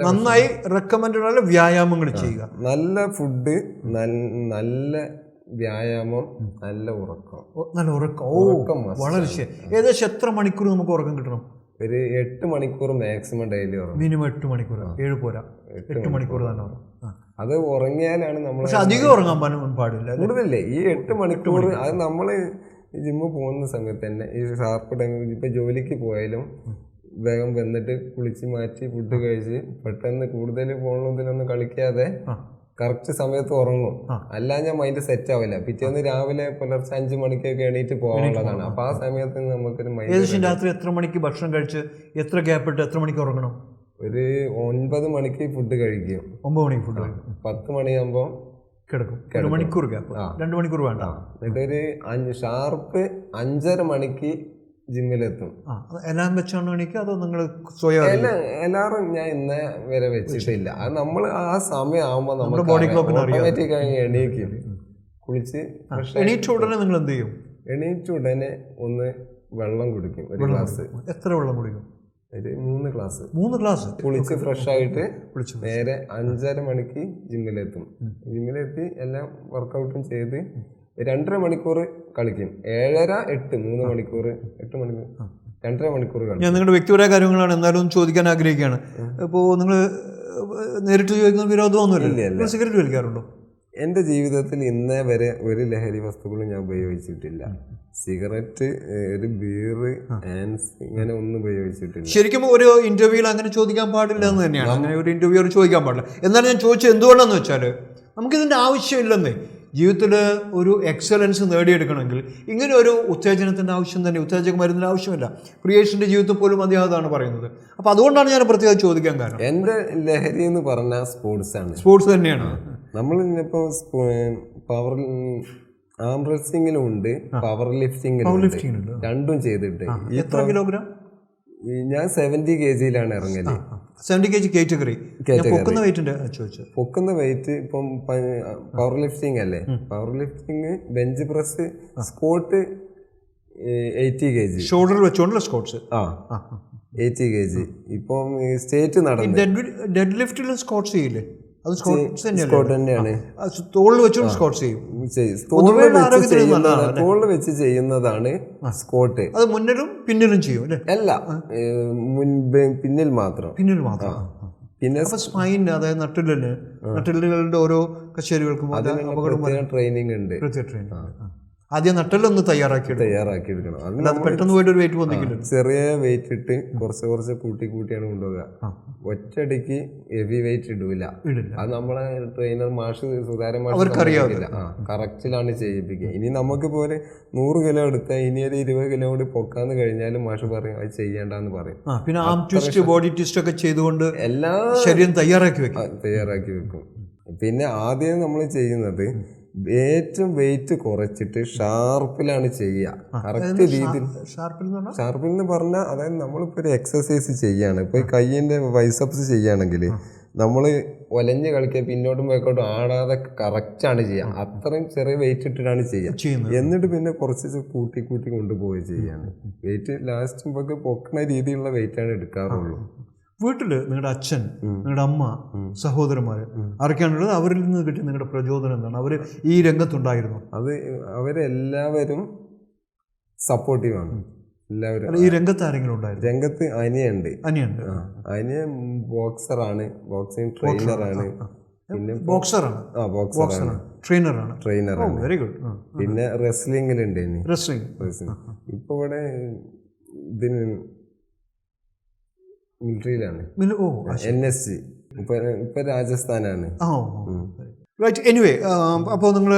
നന്നായി റെക്കമെൻഡഡ് ആയ വ്യായാമങ്ങൾ ചെയ്യുക, നല്ല ഫുഡ്, നല്ല വ്യായാമം, നല്ല ഉറക്കം. വളരെ ശരി. ഏകദേശം എത്ര മണിക്കൂർ നമുക്ക് ഉറക്കം കിട്ടണം? ഒരു 8 മണിക്കൂർ മാക്സിമം ഡെയിലി ഉറങ്ങും. മിനിമം 8 മണിക്കൂർ. 7 പോരാ, 8 മണിക്കൂർ തന്നെ ഉറങ്ങും. അത് ഉറങ്ങിയാലാണ് നമ്മൾ. പക്ഷെ അധികം ഉറങ്ങാൻ പാടില്ല. കൂടുതലല്ലേ ഈ 8 മണിക്കൂർ. അത് നമ്മൾ ജിമ്മിൽ പോകുന്ന സമയത്ത് തന്നെ ഈ ഷാർപ്പ് ടൈം, ഇപ്പൊ ജോലിക്ക് പോയാലും വേഗം വന്നിട്ട് കുളിച്ച് മാറ്റി ഫുഡ് കഴിച്ച് പെട്ടെന്ന് കൂടുതൽ ഫോണിലൊന്നും കളിക്കാതെ കറക്റ്റ് സമയത്ത് ഉറങ്ങും. അല്ല ഞാൻ മൈൻഡ് സെറ്റ് ആവില്ല. പിറ്റേന്ന് രാവിലെ പുലർച്ചെ 5 മണിക്കൊക്കെ എണീറ്റ് പോകാനുള്ളതാണ്. അപ്പൊ ആ സമയത്ത് നമുക്കൊരു മൈൻഡ്. രാത്രി എത്ര മണിക്ക് ഭക്ഷണം കഴിച്ച് എത്ര ഗ്യാപ്പ് ഇട്ട് എത്ര മണിക്ക് ഉറങ്ങണം? ഒരു 9 മണിക്ക് ഫുഡ് കഴിക്കും. 9 മണിക്ക് ഫുഡ് കഴിക്കും. 10 മണിയാകുമ്പോൾ കിടക്കും. 1 മണിക്കൂർ ഗ്യാപ്പ്, 2 മണിക്കൂർ വേണ്ട. എന്നിട്ടൊരു ഷാർപ്പ് 5:30 മണിക്ക് ജിമ്മിലെത്തും. എല്ലാം വെച്ചാണ് എണീക്കുക അതോ നിങ്ങൾ സ്വയം? എല്ലാവരും ഞാൻ ഇന്നേ വരെ വെച്ചിട്ടില്ല. അത് നമ്മൾ ആ സമയം ആകുമ്പോൾ നമ്മുടെ ബോഡി ക്ലോക്കിന് ഓട്ടോമാറ്റിക് ആയി എണീക്കും. കുളിച്ച് എണീറ്റ ഉടനെ നിങ്ങൾ എന്ത് ചെയ്യും? എണീറ്റ ഉടനെ ഒന്ന് വെള്ളം കുടിക്കും, ഒരു ഗ്ലാസ്. എത്ര വെള്ളം കുടിക്കും? ഒരു 3 ക്ലാസ്. 3 ക്ലാസ് കുളിച്ച് ഫ്രഷ് ആയിട്ട് നേരെ 5:30 മണിക്ക് ജിമ്മിലെത്തും. ജിമ്മിലെത്തി എല്ലാം വർക്കൗട്ടും ചെയ്ത് 2.5 മണിക്കൂർ കളിക്കും. 7:30 8 3 മണിക്കൂർ 8 മണിക്കൂർ 2.5 മണിക്കൂർ കളിക്കും. ഞാൻ നിങ്ങളുടെ വ്യക്തിപരമായ കാര്യങ്ങളാണ് എന്നാലും ചോദിക്കാൻ ആഗ്രഹിക്കുകയാണ്. ഇപ്പോൾ നിങ്ങൾ നേരിട്ട് ചോദിക്കുന്ന വിരോധമൊന്നുമില്ല. സിഗരറ്റ് വലിക്കാറുണ്ടോ? എൻ്റെ ജീവിതത്തിൽ ഇന്നേ വരെ ഒരു ലഹരി വസ്തുക്കളും ഞാൻ ഉപയോഗിച്ചിട്ടില്ല. സിഗരറ്റ്, ഒരു ബീറ്, ആൻസ് ഇങ്ങനെ ഒന്നും ഉപയോഗിച്ചിട്ടില്ല. ശരിക്കും ഒരു ഇന്റർവ്യൂവിൽ അങ്ങനെ ചോദിക്കാൻ പാടില്ല എന്ന് തന്നെയാണ്. അങ്ങനെ ഒരു ഇന്റർവ്യൂവർ ചോദിക്കാൻ പാടില്ല. എന്നാലും ഞാൻ ചോദിച്ചത് എന്തുകൊണ്ടാണെന്ന് വെച്ചാൽ നമുക്കിതിൻ്റെ ആവശ്യമില്ലെന്നേ. ജീവിതത്തിൽ ഒരു എക്സലൻസ് നേടിയെടുക്കണമെങ്കിൽ ഇങ്ങനെ ഒരു ഉത്തേജനത്തിൻ്റെ ആവശ്യം തന്നെ, ഉത്തേജക മരുന്നിൻ്റെ ആവശ്യമില്ല. പ്രിയേഷിൻ്റെ ജീവിതത്തിൽ പോലും അദ്ദേഹമാണ് പറയുന്നത്. അപ്പോൾ അതുകൊണ്ടാണ് ഞാൻ പ്രത്യേകം ചോദിക്കാൻ കാരണം. എൻ്റെ ലഹരി എന്ന് പറഞ്ഞാൽ സ്പോർട്സാണ്. സ്പോർട്സ് തന്നെയാണ്. നമ്മൾ ഇന്നിപ്പോൾ പവർ ആം റെസ്ലിംഗിലും ഉണ്ട്, പവർ ലിഫ്റ്റിംഗിലും ഉണ്ട്. രണ്ടും ചെയ്തിട്ട്. എത്ര കിലോഗ്രാം? ഞാൻ 70 kg ഇറങ്ങല്. 70 kg കാറ്റഗറി. പൊക്കുന്ന വെയിറ്റിന്റെ ചോദിച്ചത്. പൊക്കുന്ന വെയിറ്റ് ഇപ്പം പവർ ലിഫ്റ്റിംഗ് അല്ലേ, power lifting, bench press, squat 80 kg. ഷോൾഡറിൽ വെച്ചോണ്ടല്ലോ സ്ക്വാട്ട്സ്. 80 kg. ഇപ്പം സ്റ്റേറ്റ് നടന്നു. ഡെഡ് ലിഫ്റ്റിൽ സ്ക്വാട്ട്സ് ചെയ്യില്ലേ? അത് സ്ക്വാട്ട് തന്നെയാണ്. തോളിൽ വെച്ചുകൊണ്ട് സ്ക്വാട്ട്സ് ചെയ്യും. തോളിൽ വെച്ച് ചെയ്യുന്നതാണ് സ്ക്വാട്ട്. അത് മുന്നിലും പിന്നിലും ചെയ്യും അല്ലേ? അല്ല, പിന്നിൽ മാത്രം. പിന്നെ സ്പൈൻ, അതായത് നട്ടിലുകളുടെ ഓരോ കശേരുകൾക്കും ട്രെയിനിങ് ഉണ്ട്. ആദ്യം നട്ടെല്ലൊന്ന് തയ്യാറാക്കിയെടുക്കണം. അത് പെട്ടെന്ന് പോയിട്ട് ഒരു വെയിറ്റ് വന്നിട്ടില്ല. ചെറിയ വെയിറ്റ് ഇട്ട് കുറച്ച് കൂട്ടിയാണ് കൊണ്ടുപോകുക. ഒറ്റയടിക്ക് ഹെവി വെയിറ്റ് ഇടൂല. അത് നമ്മളെ ട്രെയിനർ മാഷ് സുധാരൻ മാഷ് കറക്റ്റിലാണ് ചെയ്യിപ്പിക്കുക. ഇനി നമുക്ക് പോലെ 100 കിലോ എടുത്താൽ ഇനി ഒരു 20 കിലോ കൂടി പൊക്കാന്ന് കഴിഞ്ഞാലും മാഷ് പറയും അത് ചെയ്യേണ്ടെന്ന് പറയും. പിന്നെ ആം ട്വിസ്റ്റ്, ബോഡി ട്വിസ്റ്റ് ഒക്കെ ചെയ്തുകൊണ്ട് എല്ലാ ശരീരം തയ്യാറാക്കി വെക്കും. പിന്നെ ആദ്യം നമ്മൾ ചെയ്യുന്നത് ഏറ്റവും വെയിറ്റ് കുറച്ചിട്ട് ഷാർപ്പിലാണ് ചെയ്യുക. കറക്റ്റ് രീതിയിൽ. ഷാർപ്പിൽ എന്ന് പറഞ്ഞാൽ അതായത് നമ്മളിപ്പോൾ ഒരു എക്സസൈസ് ചെയ്യാണ്. ഇപ്പോൾ കയ്യിൻ്റെ ബൈസെപ്സ് ചെയ്യുകയാണെങ്കിൽ നമ്മൾ ഒലഞ്ഞ് കളിക്കുക, പിന്നോട്ടും ബാക്കോട്ടും ആടാതെ കറക്റ്റാണ് ചെയ്യുക. അത്രയും ചെറിയ വെയിറ്റ് ഇട്ടിട്ടാണ് ചെയ്യുക. എന്നിട്ട് പിന്നെ കുറച്ച് കൂട്ടി കൊണ്ടുപോവുക ചെയ്യാണ്. വെയിറ്റ് ലാസ്റ്റ് നമുക്ക് പൊക്കണ രീതിയിലുള്ള വെയിറ്റാണ് എടുക്കാറുള്ളൂ. വീട്ടിൽ നിങ്ങളുടെ അച്ഛൻ, നിങ്ങളുടെ അമ്മ, സഹോദരന്മാർ ആരൊക്കെയാണുള്ളത്? അവരിൽ നിന്ന് കിട്ടിയ നിങ്ങളുടെ പ്രചോദനം എന്താണ്? അവർ ഈ രംഗത്തുണ്ടായിരുന്നു? അത് അവരെല്ലാവരും സപ്പോർട്ടീവാണ്. എല്ലാവരും. ഈ രംഗത്ത് ആരെങ്കിലും ഉണ്ടായിരുന്നു? രംഗത്ത് അനിയുണ്ട്. അനിയൻ ബോക്സറാണ്, ബോക്സിംഗ് ട്രെയിനറാണ്. പിന്നെ ബോക്സറാണ്, ട്രെയിനറാണ്. Very good. പിന്നെ റെസ്ലിംഗിലുണ്ട്. റെസ്ലിംഗ് ഇപ്പൊ ഇവിടെ ഇതിന് മിലിറ്ററിയിലാണ്. NSG. ഇപ്പൊ രാജസ്ഥാനാണ്. റൈറ്റ്. എനിവേ, അപ്പോൾ നിങ്ങൾ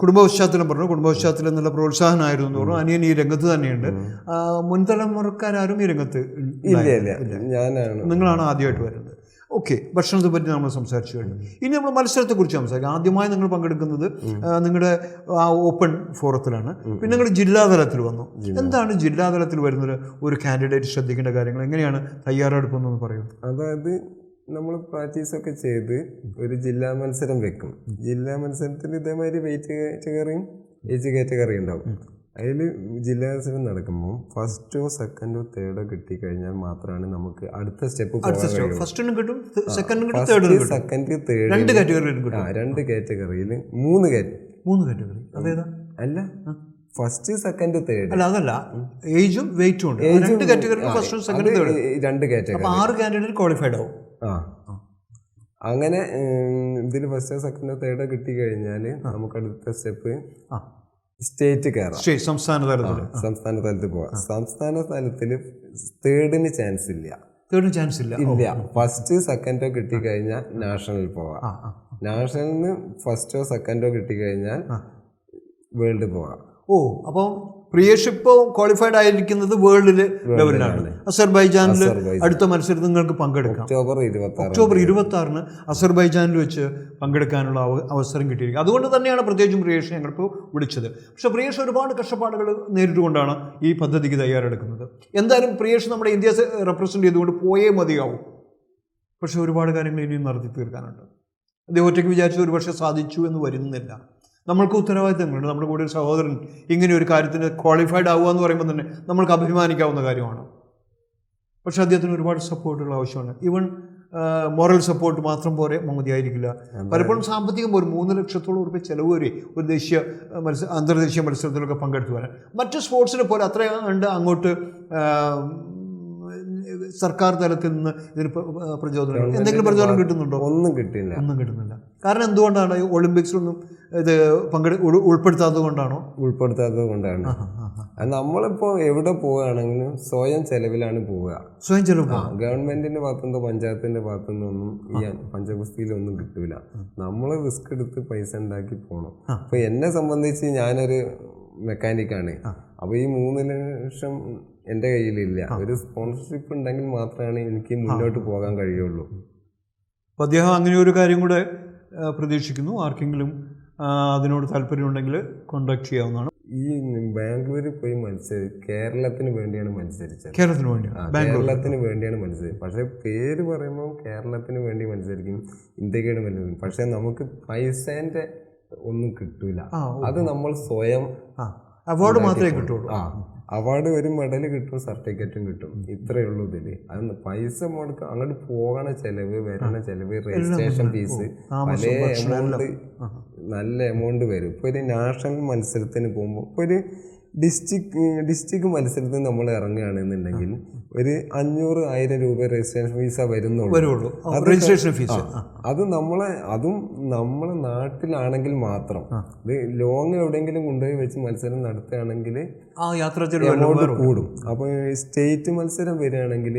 കുടുംബ പശ്ചാത്തലം പറഞ്ഞു. കുടുംബ പശ്ചാത്തലം എന്നുള്ള പ്രോത്സാഹനമായിരുന്നു എന്ന് പറഞ്ഞു. അനിയൻ ഈ രംഗത്ത് തന്നെയുണ്ട്. മുൻതലമുറക്കാരും ഈ രംഗത്ത് ഇല്ല. ഞാനാണ്. നിങ്ങളാണ് ആദ്യമായിട്ട് വരുന്നത്. ഓക്കെ, ഭക്ഷണത്തെ പറ്റി നമ്മൾ സംസാരിച്ചു കഴിഞ്ഞു. ഇനി നമ്മൾ മത്സരത്തെക്കുറിച്ച് സംസാരിക്കാം. ആദ്യമായി നിങ്ങൾ പങ്കെടുക്കുന്നത് നിങ്ങളുടെ ആ ഓപ്പൺ ഫോറത്തിലാണ്. പിന്നെ നിങ്ങൾ ജില്ലാതലത്തിൽ വന്നു. എന്താണ് ജില്ലാതലത്തിൽ വരുന്നത്? ഒരു കാൻഡിഡേറ്റ് ശ്രദ്ധിക്കേണ്ട കാര്യങ്ങൾ എങ്ങനെയാണ് തയ്യാറെടുപ്പെന്നൊന്ന് പറയൂ. അതായത് നമ്മൾ പ്രാക്ടീസൊക്കെ ചെയ്ത് ഒരു ജില്ലാ മത്സരം വെക്കും. ജില്ലാ മത്സരത്തിൽ ഇതേമാതിരി വെയിറ്റ് കാറ്റഗറിയും ഏജ് കാറ്റഗറിയും ഉണ്ടാവും. അതിൽ ജില്ലാ മത്സരം നടക്കുമ്പോൾ ഫസ്റ്റോ സെക്കൻഡോ തേർഡോ കിട്ടിക്കഴിഞ്ഞാൽ മാത്രമാണ് നമുക്ക് അടുത്ത സ്റ്റെപ്പ് പോകാൻ കഴിയും. സെക്കൻഡ് തേർഡ് രണ്ട് കാറ്റഗറിയിൽ 3 കാറ്റഗറി. അതേതാ? അല്ല, ഫസ്റ്റ് സെക്കൻഡ് തേർഡ്. അല്ല, അതല്ല, ഏജും വെയിറ്റും ഉണ്ട്. 2 category, first second third. 2 category. 6 candidate qualified ആവും. അങ്ങനെ ഇതിൽ ഫസ്റ്റോ സെക്കൻഡോ തേർഡോ കിട്ടിക്കഴിഞ്ഞാൽ നമുക്ക് അടുത്ത സ്റ്റെപ്പ് സ്റ്റേറ്റ് കയറാം. സംസ്ഥാന തലത്തിൽ പോവാം. സംസ്ഥാന തലത്തിൽ തേർഡിന് ചാൻസ് ഇല്ല. ഫസ്റ്റ് സെക്കൻഡോ കിട്ടിക്കഴിഞ്ഞാൽ നാഷണൽ പോവാം. നാഷണലിന് ഫസ്റ്റോ സെക്കൻഡോ കിട്ടിക്കഴിഞ്ഞാൽ വേൾഡ് പോവാം. അപ്പോൾ പ്രിയേഷ് ഇപ്പോൾ ക്വാളിഫൈഡ് ആയിരിക്കുന്നത് വേൾഡ് ലെവലിലാണ്. അസർബൈജാനിൽ അടുത്ത മത്സരത്തിൽ നിങ്ങൾക്ക് പങ്കെടുക്കാം. ഒക്ടോബർ 26 അസർബൈജാനിൽ വെച്ച് പങ്കെടുക്കാനുള്ള അവസരം കിട്ടിയിരിക്കും. അതുകൊണ്ട് തന്നെയാണ് പ്രത്യേകിച്ചും പ്രിയേഷ് ഞങ്ങളിപ്പോൾ വിളിച്ചത്. പക്ഷേ പ്രിയേഷ് ഒരുപാട് കഷ്ടപ്പാടുകൾ നേരിട്ടുകൊണ്ടാണ് ഈ പദ്ധതിക്ക് തയ്യാറെടുക്കുന്നത്. എന്തായാലും പ്രിയേഷ് നമ്മുടെ ഇന്ത്യയെ റെപ്രസെൻ്റ് ചെയ്തുകൊണ്ട് പോയേ മതിയാവും. പക്ഷേ ഒരുപാട് കാര്യങ്ങൾ ഇനിയും നടത്തി തീർക്കാനുണ്ട്. അദ്ദേഹം ഒറ്റയ്ക്ക് വിചാരിച്ചു ഒരുപക്ഷെ സാധിച്ചു എന്ന് വരുന്നില്ല. നമ്മൾക്ക് ഉത്തരവാദിത്തങ്ങളുണ്ട്. നമ്മുടെ കൂടെ ഒരു സഹോദരൻ ഇങ്ങനെ ഒരു കാര്യത്തിന് ക്വാളിഫൈഡ് ആവുക എന്ന് പറയുമ്പോൾ തന്നെ നമ്മൾക്ക് അഭിമാനിക്കാവുന്ന കാര്യമാണ്. പക്ഷേ അദ്ദേഹത്തിന് ഒരുപാട് സപ്പോർട്ടുകൾ ആവശ്യമാണ്. ഈവൻ മോറൽ സപ്പോർട്ട് മാത്രം പോരെ മതിയായിരിക്കില്ല. പലപ്പോഴും സാമ്പത്തികം പോലും 3 ലക്ഷത്തോളം രൂപ ചിലവ് വരെ ഒരു ദേശീയ അന്തർദേശീയ മത്സരത്തിലൊക്കെ പങ്കെടുത്തു വരാൻ. മറ്റ് സ്പോർട്സിനെ പോലെ അത്രയും ഉണ്ട് അങ്ങോട്ട് സർക്കാർ തലത്തിൽ നിന്ന് ഇതിന് പ്രചോദനം എന്തെങ്കിലും പ്രചോദനം കിട്ടുന്നുണ്ടോ? ഒന്നും കിട്ടുന്നില്ല. കാരണം എന്തുകൊണ്ടാണ് ഒളിമ്പിക്സിലൊന്നും ഇത് ഉൾപ്പെടുത്താത്തത് കൊണ്ടാണോ? ഉൾപ്പെടുത്താത്തത് കൊണ്ടാണ്. നമ്മളിപ്പോൾ എവിടെ പോവുകയാണെങ്കിലും സ്വയം ചെലവിലാണ് പോവുക. സ്വയം ചെലവ് ഗവൺമെന്റിന്റെ ഭാഗത്തുനിന്നോ പഞ്ചായത്തിന്റെ ഭാഗത്തുനിന്നോ ഒന്നും ഈ പഞ്ചഗുസ്തിയിലൊന്നും കിട്ടൂല. നമ്മൾ റിസ്ക് എടുത്ത് പൈസ ഉണ്ടാക്കി പോകണം. അപ്പൊ എന്നെ സംബന്ധിച്ച് ഞാനൊരു മെക്കാനിക്കാണ്. അപ്പോൾ ഈ 3 ലക്ഷം എൻ്റെ കയ്യിലില്ല. ഒരു സ്പോൺസർഷിപ്പ് ഉണ്ടെങ്കിൽ മാത്രമേ എനിക്ക് മുന്നോട്ട് പോകാൻ കഴിയുള്ളൂ. അപ്പോൾ അദ്ദേഹം അങ്ങനെ ഒരു കാര്യം കൂടെ പ്രതീക്ഷിക്കുന്നു. ആർക്കെങ്കിലും അതിനോട് താല്പര്യമുണ്ടെങ്കിൽ കോൺടാക്ട് ചെയ്യാവുന്നതാണ്. ഈ ബാംഗ്ലൂരിൽ പോയി കേരളത്തിന് വേണ്ടിയാണ് മത്സരിച്ചത്. കേരളത്തിന് വേണ്ടിയാണ് മത്സരിച്ചത്. പക്ഷേ പേര് പറയുമ്പോൾ കേരളത്തിന് വേണ്ടി മത്സരിക്കും, ഇന്ത്യക്കാണ് മത്സരിക്കും. പക്ഷെ നമുക്ക് പൈസേൻ്റെ ഒന്നും കിട്ടൂല. അത് നമ്മൾ സ്വയം അവാർഡ് മാത്രമേ കിട്ടുള്ളൂ. അവാർഡ്, ഒരു മെഡൽ കിട്ടും, സർട്ടിഫിക്കറ്റും കിട്ടും. ഇത്രയേ ഉള്ളൂ ഇതിൽ. അത് പൈസ മുടക്കം, അങ്ങോട്ട് പോകണ ചെലവ്, വരണ ചെലവ്, രജിസ്ട്രേഷൻ ഫീസ്, പല എമൗണ്ട്, നല്ല എമൗണ്ട് വരും. ഇപ്പോൾ ഒരു നാഷണൽ മത്സരത്തിന് പോകുമ്പോൾ ഇപ്പോൾ ഒരു ഡിസ്ട്രിക്ട് മത്സരത്തിന് നമ്മൾ ഇറങ്ങുകയാണെന്നുണ്ടെങ്കിൽ ഒരു 500,000 രൂപ രജിസ്ട്രേഷൻ ഫീസാ വരുന്നുള്ളൂ. രജിസ്ട്രേഷൻ ഫീസ് അതും നമ്മളെ നാട്ടിലാണെങ്കിൽ മാത്രം. ഇത് ലോങ് എവിടെയെങ്കിലും കൊണ്ടുപോയി വെച്ച് മത്സരം നടത്തുകയാണെങ്കിൽ എമൗണ്ട് കൂടും. അപ്പോൾ സ്റ്റേറ്റ് മത്സരം വരികയാണെങ്കിൽ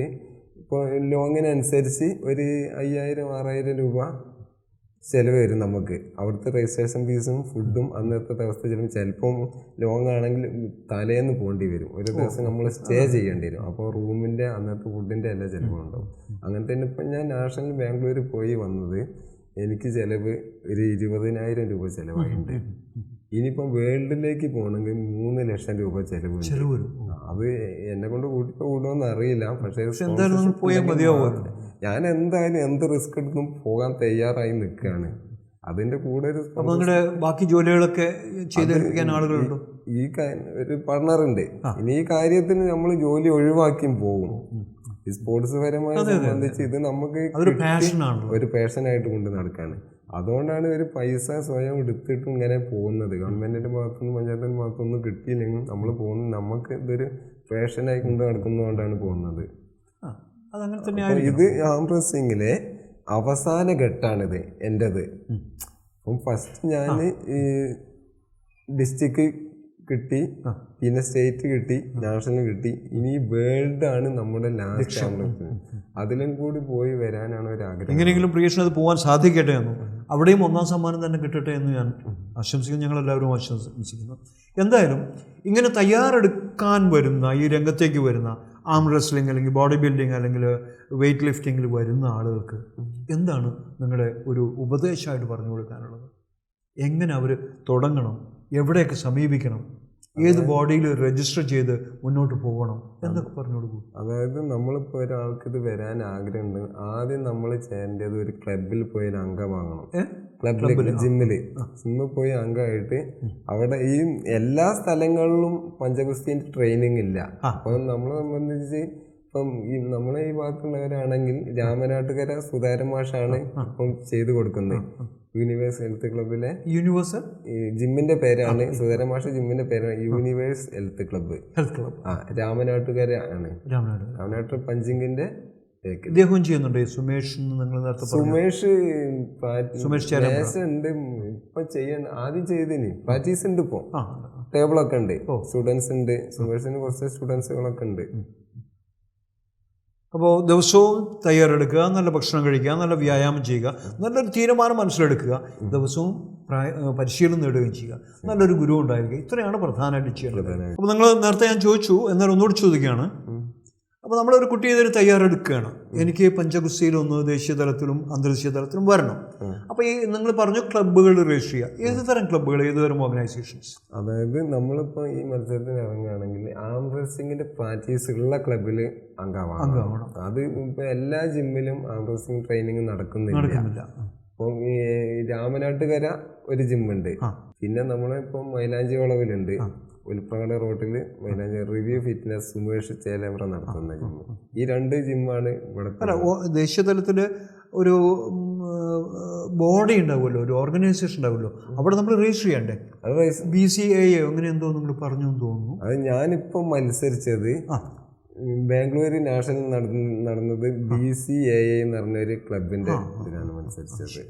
ഇപ്പോൾ ലോങ്ങിനനുസരിച്ച് ഒരു 5,000-6,000 രൂപ ചിലവ് വരും നമുക്ക്. അവിടുത്തെ രജിസ്ട്രേഷൻ ഫീസും ഫുഡും അന്നത്തെ ദിവസത്തെ ചിലപ്പം ലോങ് ആണെങ്കിൽ തലേന്ന് പോകേണ്ടി വരും. ഒരു ദിവസം നമ്മൾ സ്റ്റേ ചെയ്യേണ്ടി വരും. അപ്പോൾ റൂമിൻ്റെ അന്നത്തെ ഫുഡിൻ്റെ എല്ലാ ചിലവുണ്ടാവും. അങ്ങനെ തന്നെ ഇപ്പം ഞാൻ നാഷണൽ ബാംഗ്ലൂർ പോയി വന്നത് എനിക്ക് ചിലവ് ഒരു 20,000 രൂപ ചിലവായിട്ടുണ്ട്. ഇനിയിപ്പം വേൾഡിലേക്ക് പോകണമെങ്കിൽ 3 ലക്ഷം രൂപ ചിലവ് വരും. അത് എന്നെ കൊണ്ട് കൂടുമെന്ന് അറിയില്ല. പക്ഷേ ഞാൻ എന്തായാലും എന്ത് റിസ്ക് എടുക്കും പോകാൻ തയ്യാറായി നിൽക്കുകയാണ്. അതിന്റെ കൂടെ ബാക്കി ജോലികളൊക്കെ ചെയ്തെടുപ്പിക്കാൻ ആളുകളുണ്ടോ? ഒരു പാർട്ണറുണ്ട്. ഇനി ഈ കാര്യത്തിന് നമ്മൾ ജോലി ഒഴിവാക്കിയും പോകും. ഈ സ്പോർട്സ് പരമായി സംബന്ധിച്ച് ഇത് നമുക്ക് ഒരു പാഷനായിട്ട് കൊണ്ട് നടക്കാണ്. അതുകൊണ്ടാണ് ഒരു പൈസ സ്വയം എടുത്തിട്ടും ഇങ്ങനെ പോകുന്നത്. ഗവൺമെന്റിന്റെ ഭാഗത്തുനിന്ന് പഞ്ചായത്തിന്റെ ഭാഗത്തുനിന്ന് കിട്ടിയില്ലെങ്കിൽ നമ്മൾ പോകുന്നത് നമുക്ക് ഇതൊരു പാഷനായി കൊണ്ട് നടക്കുന്നതുകൊണ്ടാണ് പോകുന്നത്. ഇത് ആം റെസ്ലിംഗിലെ അവസാന ഘട്ടമാണിത് എൻ്റെത്. അപ്പം ഫസ്റ്റ് ഞാൻ ഈ ഡിസ്ട്രിക്ട് കിട്ടി, പിന്നെ സ്റ്റേറ്റ് കിട്ടി, നാഷണൽ കിട്ടി. ഇനി വേൾഡ് ആണ് നമ്മുടെ ലാസ്റ്റ് ആംബുലൻസ്. അതിലും കൂടി പോയി വരാനാണ് ഒരു ആഗ്രഹം. എങ്ങനെയെങ്കിലും പ്രിയേഷൻ അത് പോകാൻ സാധിക്കട്ടെ എന്ന്, അവിടെയും 1ാം സമ്മാനം തന്നെ കിട്ടട്ടെ എന്ന് ഞാൻ ആശംസിക്കുന്നു. ഞങ്ങളെല്ലാവരും ആശംസിക്കുന്നു. എന്തായാലും ഇങ്ങനെ തയ്യാറെടുക്കാൻ വരുന്ന, ഈ രംഗത്തേക്ക് വരുന്ന ആം റെസ്ലിംഗ് അല്ലെങ്കിൽ ബോഡി ബിൽഡിംഗ് അല്ലെങ്കിൽ വെയ്റ്റ് ലിഫ്റ്റിങ്ങിൽ വരുന്ന ആളുകൾക്ക് എന്താണ് നിങ്ങളുടെ ഒരു ഉപദേശമായിട്ട് പറഞ്ഞു കൊടുക്കാനുള്ളത്? എങ്ങനെ അവർ തുടങ്ങണം? എവിടെയൊക്കെ സമീപിക്കണം? ഏത് ബോഡിയിൽ രജിസ്റ്റർ ചെയ്ത് മുന്നോട്ട് പോകണം എന്നൊക്കെ പറഞ്ഞു കൊടുക്കും. അതായത് നമ്മളിപ്പോൾ ഒരാൾക്ക് ഇത് വരാൻ ആഗ്രഹമുണ്ട്, ആദ്യം നമ്മൾ ചെയ്യേണ്ടത് ഒരു ക്ലബിൽ പോയി ഒരു അംഗമാകണം. ജിമ്മിൽ പോയി അംഗമായിട്ട് അവിടെ ഈ എല്ലാ സ്ഥലങ്ങളിലും പഞ്ചഗുസ്തിന്റെ ട്രെയിനിങ് ഇല്ല. അപ്പം നമ്മളെ സംബന്ധിച്ച് ഇപ്പം നമ്മളെ ഈ ഭാഗത്തുള്ളവരാണെങ്കിൽ രാമനാട്ടുകര സുധാരൻ മാഷാണ് ഇപ്പം ചെയ്തു കൊടുക്കുന്നത്. യൂണിവേഴ്സ് ഹെൽത്ത് ക്ലബിലെ യൂണിവേഴ്സൽ ജിമ്മിന്റെ പേരാണ്, സുധാരൻ മാഷ ജിമ്മിന്റെ പേരാണ് യൂണിവേഴ്സ് ഹെൽത്ത് ക്ലബ്ബ്. രാമനാട്ടുകര ആണ്. രാമനാട്ടുകര പഞ്ചിങ്ങിന്റെ ഇദ്ദേഹവും ചെയ്യുന്നുണ്ട്. സുമേഷ് ഉണ്ട് ഇപ്പൊ ചെയ്യണ്ട. ആദ്യം ചെയ്തതിന് പ്രാക്ടീസ് ഉണ്ട്. ഇപ്പൊ ടേബിളൊക്കെ ഉണ്ട്, സ്റ്റുഡൻസ് ഉണ്ട്. സുമേഷിന് കുറച്ച് സ്റ്റുഡൻസുകളൊക്കെ ഉണ്ട്. അപ്പോൾ ദിവസവും തയ്യാറെടുക്കുക, നല്ല ഭക്ഷണം കഴിക്കുക, നല്ല വ്യായാമം ചെയ്യുക, നല്ലൊരു തീരുമാനം മനസ്സിലെടുക്കുക, ദിവസവും പരിശീലനം നേടുകയും ചെയ്യുക, നല്ലൊരു ഗുരു ഉണ്ടായിരിക്കുക. ഇത്രയാണ് പ്രധാനമായിട്ട് ചെയ്യേണ്ടത്. അപ്പോൾ നിങ്ങൾ നേരത്തെ ഞാൻ ചോദിച്ചു, എന്നാൽ ഒന്നുകൂടി ചോദിക്കുകയാണ്. അപ്പോൾ നമ്മളൊരു കുട്ടി ഇതിന് തയ്യാറെടുക്കുകയാണ്, എനിക്ക് പഞ്ചഗുസ്തിയിലൊന്ന് ദേശീയ തലത്തിലും അന്തർദേശീയ തലത്തിലും വരണം. അപ്പോൾ ഈ നിങ്ങൾ പറഞ്ഞു ക്ലബ്ബുകൾ രജിസ്റ്റർ ചെയ്യുക. ഏത് തരം ക്ലബ്ബുകൾ, ഏത് തരം ഓർഗനൈസേഷൻസ്? അതായത് നമ്മളിപ്പോൾ ഈ മത്സരത്തിന് ഇറങ്ങുകയാണെങ്കിൽ ആം റെസ്ലിംഗിന്റെ പ്രാക്ടീസ് ഉള്ള ക്ലബ്ബിൽ അംഗമാവണം. അത് ഇപ്പോൾ എല്ലാ ജിമ്മിലും ആം റെസ്ലിംഗ് ട്രെയിനിങ് നടക്കുന്നില്ല. അപ്പം ഈ രാമനാട്ടുകര ഒരു ജിമ്മുണ്ട്. പിന്നെ നമ്മളിപ്പം മൈലാഞ്ചി വളവിലുണ്ട്. ഉൽപ്രകട റോട്ടിൽ മൈലാഞ്ചി റിവ്യൂ ഫിറ്റ്നസ് സുമേഷ് ചേലേമ്പ്ര നടത്തുന്ന ജിമ്മ്. ഈ 2 ജിമ്മാണ് ഇവിടെ. ദേശീയ തലത്തിൽ ഒരു ബോഡി ഉണ്ടാവുമല്ലോ, ഒരു ഓർഗനൈസേഷൻ ഉണ്ടാവുമല്ലോ, അവിടെ നമ്മൾ രജിസ്റ്റർ ചെയ്യണ്ടേ? അത് BCAA അങ്ങനെ എന്തോ നിങ്ങൾ പറഞ്ഞു തോന്നുന്നു. അത് ഞാനിപ്പം മത്സരിച്ചത് ബാംഗ്ലൂർ നാഷണൽ നടന്നത് BCAA എന്ന് പറഞ്ഞൊരു ക്ലബിന്റെ ഇതിലാണ് മത്സരിച്ചത്.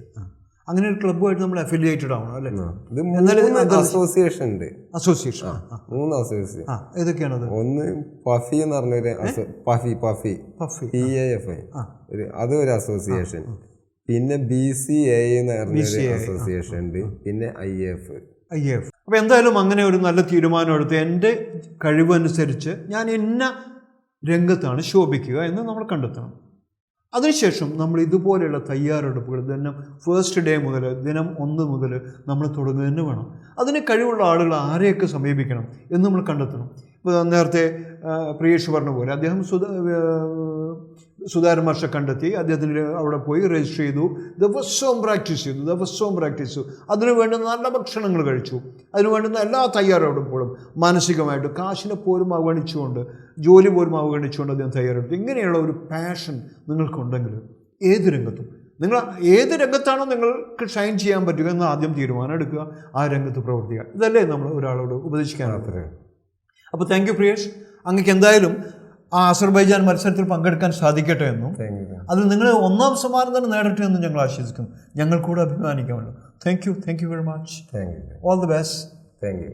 അങ്ങനെ ഒരു ക്ലബ്ബുമായിട്ട് നമ്മൾ അഫിലിയേറ്റഡ് ആവണം അല്ലേ? ഇത് അസോസിയേഷൻ ഉണ്ട്. Association 3 association. ഏതൊക്കെയാണത്? ഒന്ന് പഫി എന്ന് പറഞ്ഞൊരു പഫി PAF അതൊരു അസോസിയേഷൻ. പിന്നെ BCAA എന്ന് പറഞ്ഞൊരു അസോസിയേഷൻ ഉണ്ട്. പിന്നെ IAF. അപ്പോൾ എന്തായാലും അങ്ങനെ ഒരു നല്ല തീരുമാനം എടുത്ത് എൻ്റെ കഴിവനുസരിച്ച് ഞാൻ ഇന്ന രംഗത്താണ് ശോഭിക്കുക എന്ന് നമ്മൾ കണ്ടെത്തണം. അതിനുശേഷം നമ്മൾ ഇതുപോലെയുള്ള തയ്യാറെടുപ്പുകൾ ദിനം ഫസ്റ്റ് ഡേ മുതൽ ദിനം 1 മുതൽ നമ്മൾ തുടങ്ങുക തന്നെ വേണം. അതിന് കഴിവുള്ള ആളുകൾ ആരെയൊക്കെ സമീപിക്കണം എന്ന് നമ്മൾ കണ്ടെത്തണം. ഇപ്പോൾ നേരത്തെ പ്രിയേഷ് പറഞ്ഞ പോലെ അദ്ദേഹം സുധാരൻ മാഷെ കണ്ടെത്തി, അദ്ദേഹത്തിന് അവിടെ പോയി രജിസ്റ്റർ ചെയ്തു, ദിവസവും പ്രാക്ടീസ് ചെയ്തു. അതിനു വേണ്ടുന്ന നല്ല ഭക്ഷണങ്ങൾ കഴിച്ചു, അതിനു വേണ്ടുന്ന എല്ലാ തയ്യാറെടുപ്പുകളും മാനസികമായിട്ട് കാശിനെ പോലും അവഗണിച്ചുകൊണ്ട്, ജോലി പോലും അവഗണിച്ചുകൊണ്ട് അദ്ദേഹം തയ്യാറെടുത്തു. ഇങ്ങനെയുള്ള ഒരു പാഷൻ നിങ്ങൾക്കുണ്ടെങ്കിൽ നിങ്ങൾ ഏത് രംഗത്താണോ നിങ്ങൾക്ക് ഷൈൻ ചെയ്യാൻ പറ്റുക എന്ന് ആദ്യം തീരുമാനം എടുക്കുക, ആ രംഗത്ത് പ്രവർത്തിക്കുക. ഇതല്ലേ നമ്മൾ ഒരാളോട് ഉപദേശിക്കാനാണ്. അപ്പോൾ താങ്ക് യു പ്രിയേഷ്. അങ്ങക്ക് എന്തായാലും ആ അസർബൈജാൻ മത്സരത്തിൽ പങ്കെടുക്കാൻ സാധിക്കട്ടെ എന്നും അതിൽ നിങ്ങൾ 1ാം സമ്മാനം തന്നെ നേടട്ടെ എന്നും ഞങ്ങൾ ആശംസിക്കുന്നു. ഞങ്ങൾ കൂടെ അഭിമാനിക്കാമല്ലോ. Thank you very much. All the best. Thank U.